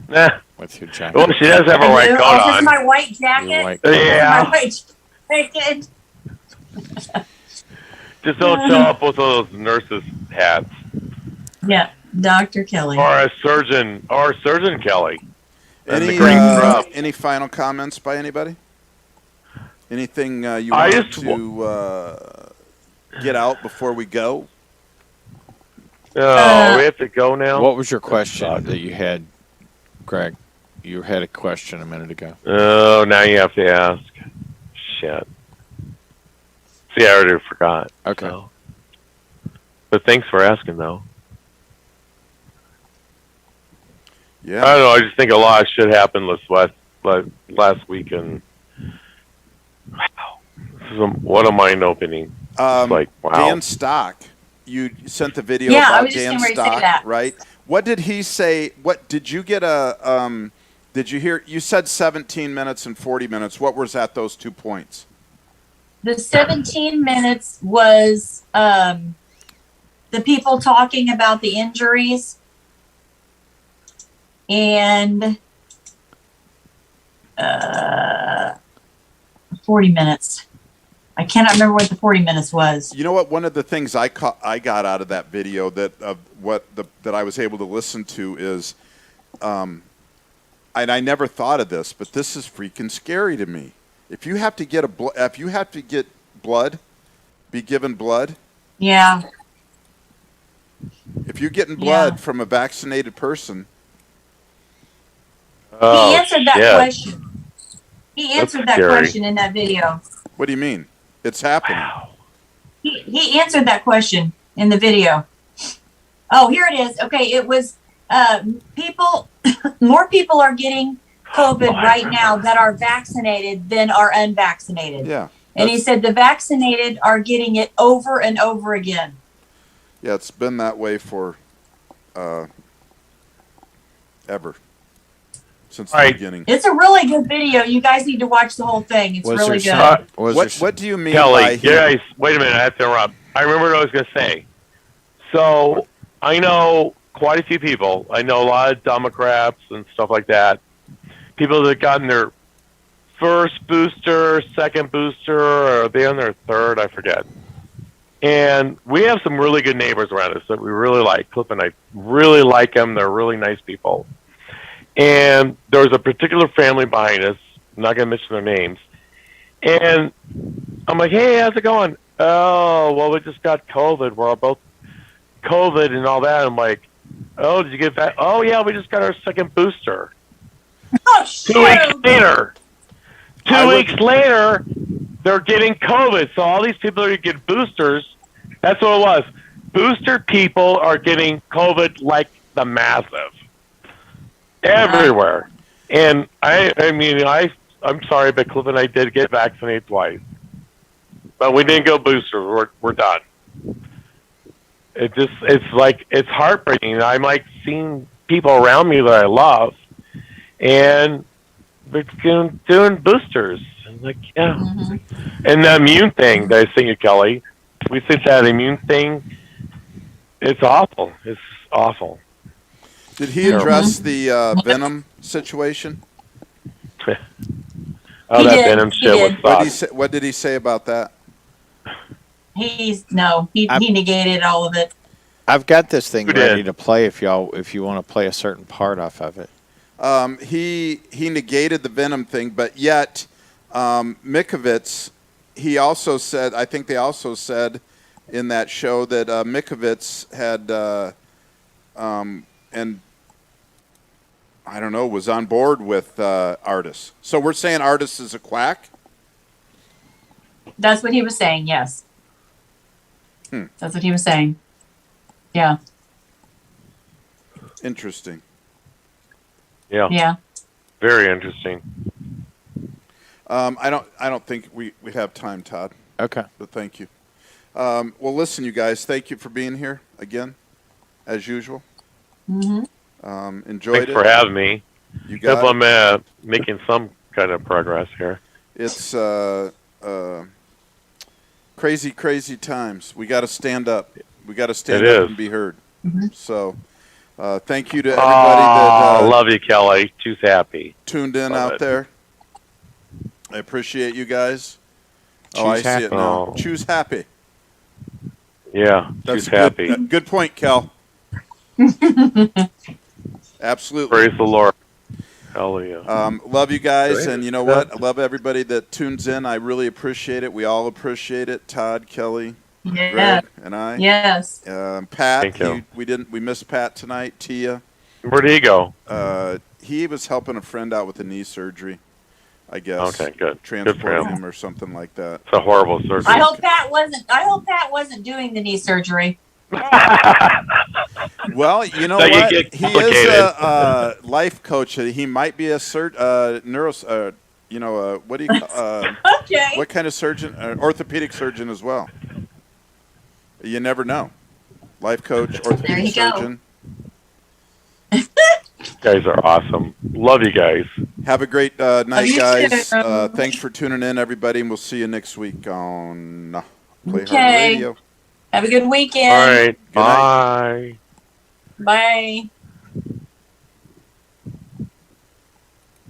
Nah.
With your jacket.
Well, she does have a
I
white
do.
coat
Oh, this
on.
is my white jacket.
Your white
This is
Yeah.
my white jacket.
Just don't show up with those nurses' hats.
Yeah, Dr. Kelly.
Or a surgeon Kelly. And the
Any
green scrub.
any final comments by anybody? Anything you
I
want
just
to get out before we go?
Oh, we have to go now?
What was your question that you had, Greg? You had a question a minute ago.
Oh, now you have to ask. Shit. See, I already forgot.
Okay.
So. But thanks for asking, though.
Yeah.
I don't know. I just think a lot of shit happened last week, and wow, this is what a mind opening. It's like, wow.
Dan Stock, you sent the video
Yeah, I
about
was just
Dan
getting ready to say
Stock,
that.
right? What did he say? What did you get did you hear? You said 17 minutes and 40 minutes. What was at those 2 points?
The 17 minutes was the people talking about the injuries, and 40 minutes. I cannot remember what the 40 minutes was.
You know what? One of the things I got out of that video that I was able to listen to is, and I never thought of this, but this is freaking scary to me. If you have to get blood, be given blood.
Yeah.
If you're getting blood from a vaccinated person.
He answered that
shit.
question. He answered that
scary.
question in that video.
What do you mean? It's happening.
He answered that question in the video. Oh, here it is. Okay, it was more people are getting COVID right now that are vaccinated than are unvaccinated.
Yeah.
And he said the vaccinated are getting it over and over again.
Yeah, it's been that way for ever. Since the beginning.
It's a really good video. You guys need to watch the whole thing. It's really good.
What do you mean
Kelly,
by
guys, wait a minute. I have to interrupt. I remember what I was going to say. So I know quite a few people. I know a lot of Democrats and stuff like that. People that have gotten their first booster, second booster, or are they on their third? I forget. And we have some really good neighbors around us that we really like. Cliff and I really like them. They're really nice people. And there was a particular family behind us. I'm not going to mention their names. And I'm like, hey, how's it going? Oh, well, we just got COVID. We're all both COVID and all that. I'm like, oh, did you get that? Oh, yeah, we just got our second booster.
Oh,
2 weeks later. 2 weeks later, they're getting COVID. So all these people are getting boosters. That's what it was. Booster people are getting COVID like the massive. Everywhere. And I'm sorry, but Cliff and I did get vaccinated twice. But we didn't go booster. We're done. It's heartbreaking. I'm like seeing people around me that I love, and they're doing boosters. I'm like, yeah.
Mm-hmm.
And the immune thing that I sent you, Kelly, we think that immune thing, it's awful. It's awful.
Did he address the Venom situation?
Oh, that Venom shit was
What did he say about that?
He negated all of it.
I've got this thing ready to play if you want to play a certain part off of it.
He negated the Venom thing, but yet Mikovits, he also said, I think they also said in that show that Mikovits had and I don't know, was on board with Artis. So we're saying Artis is a quack?
That's what he was saying, yes. That's what he was saying. Yeah.
Interesting.
Yeah.
Yeah.
Very interesting.
I don't think we have time, Todd.
Okay.
But thank you. Well, listen, you guys, thank you for being here again, as usual. Enjoyed
Thanks
it.
for having me.
You got
Hope
it.
I'm making some kind of progress here.
It's crazy, crazy times. We got to stand up. We got to stand
It
up
is.
and be heard. So, thank you to everybody that
love you, Kelly. Choose happy.
tuned in
Love
out
it.
there. I appreciate you guys.
Choose
I see
happy.
it now.
Oh.
Choose happy.
Yeah,
That's
choose
a good,
happy.
good point, Kel. Absolutely.
Praise the Lord. Hallelujah.
Love you guys,
Great.
and you know what? I love everybody that tunes in. I really appreciate it. We all appreciate it. Todd, Kelly,
Yeah.
Greg, and I.
Yes.
Pat,
Thank you.
we missed Pat tonight. Tia.
Where did he go?
He was helping a friend out with a knee surgery, I guess.
Okay, good. Good for
Transporting
him.
him or something like that.
It's a horrible surgery.
I hope Pat wasn't doing the knee surgery.
Well, you know
That you
what?
get
He is
complicated.
a life coach. He might be a what do you
Okay.
what kind of surgeon? Orthopedic surgeon as well. You never know. Life coach, orthopedic
There you go.
surgeon.
You guys are awesome. Love you guys.
Have a great night,
you
guys.
too.
Thanks for tuning in, everybody, and we'll see you next week on Play Hard
Okay.
Radio.
Have a good weekend.
All right.
Good night.
Bye.
Bye.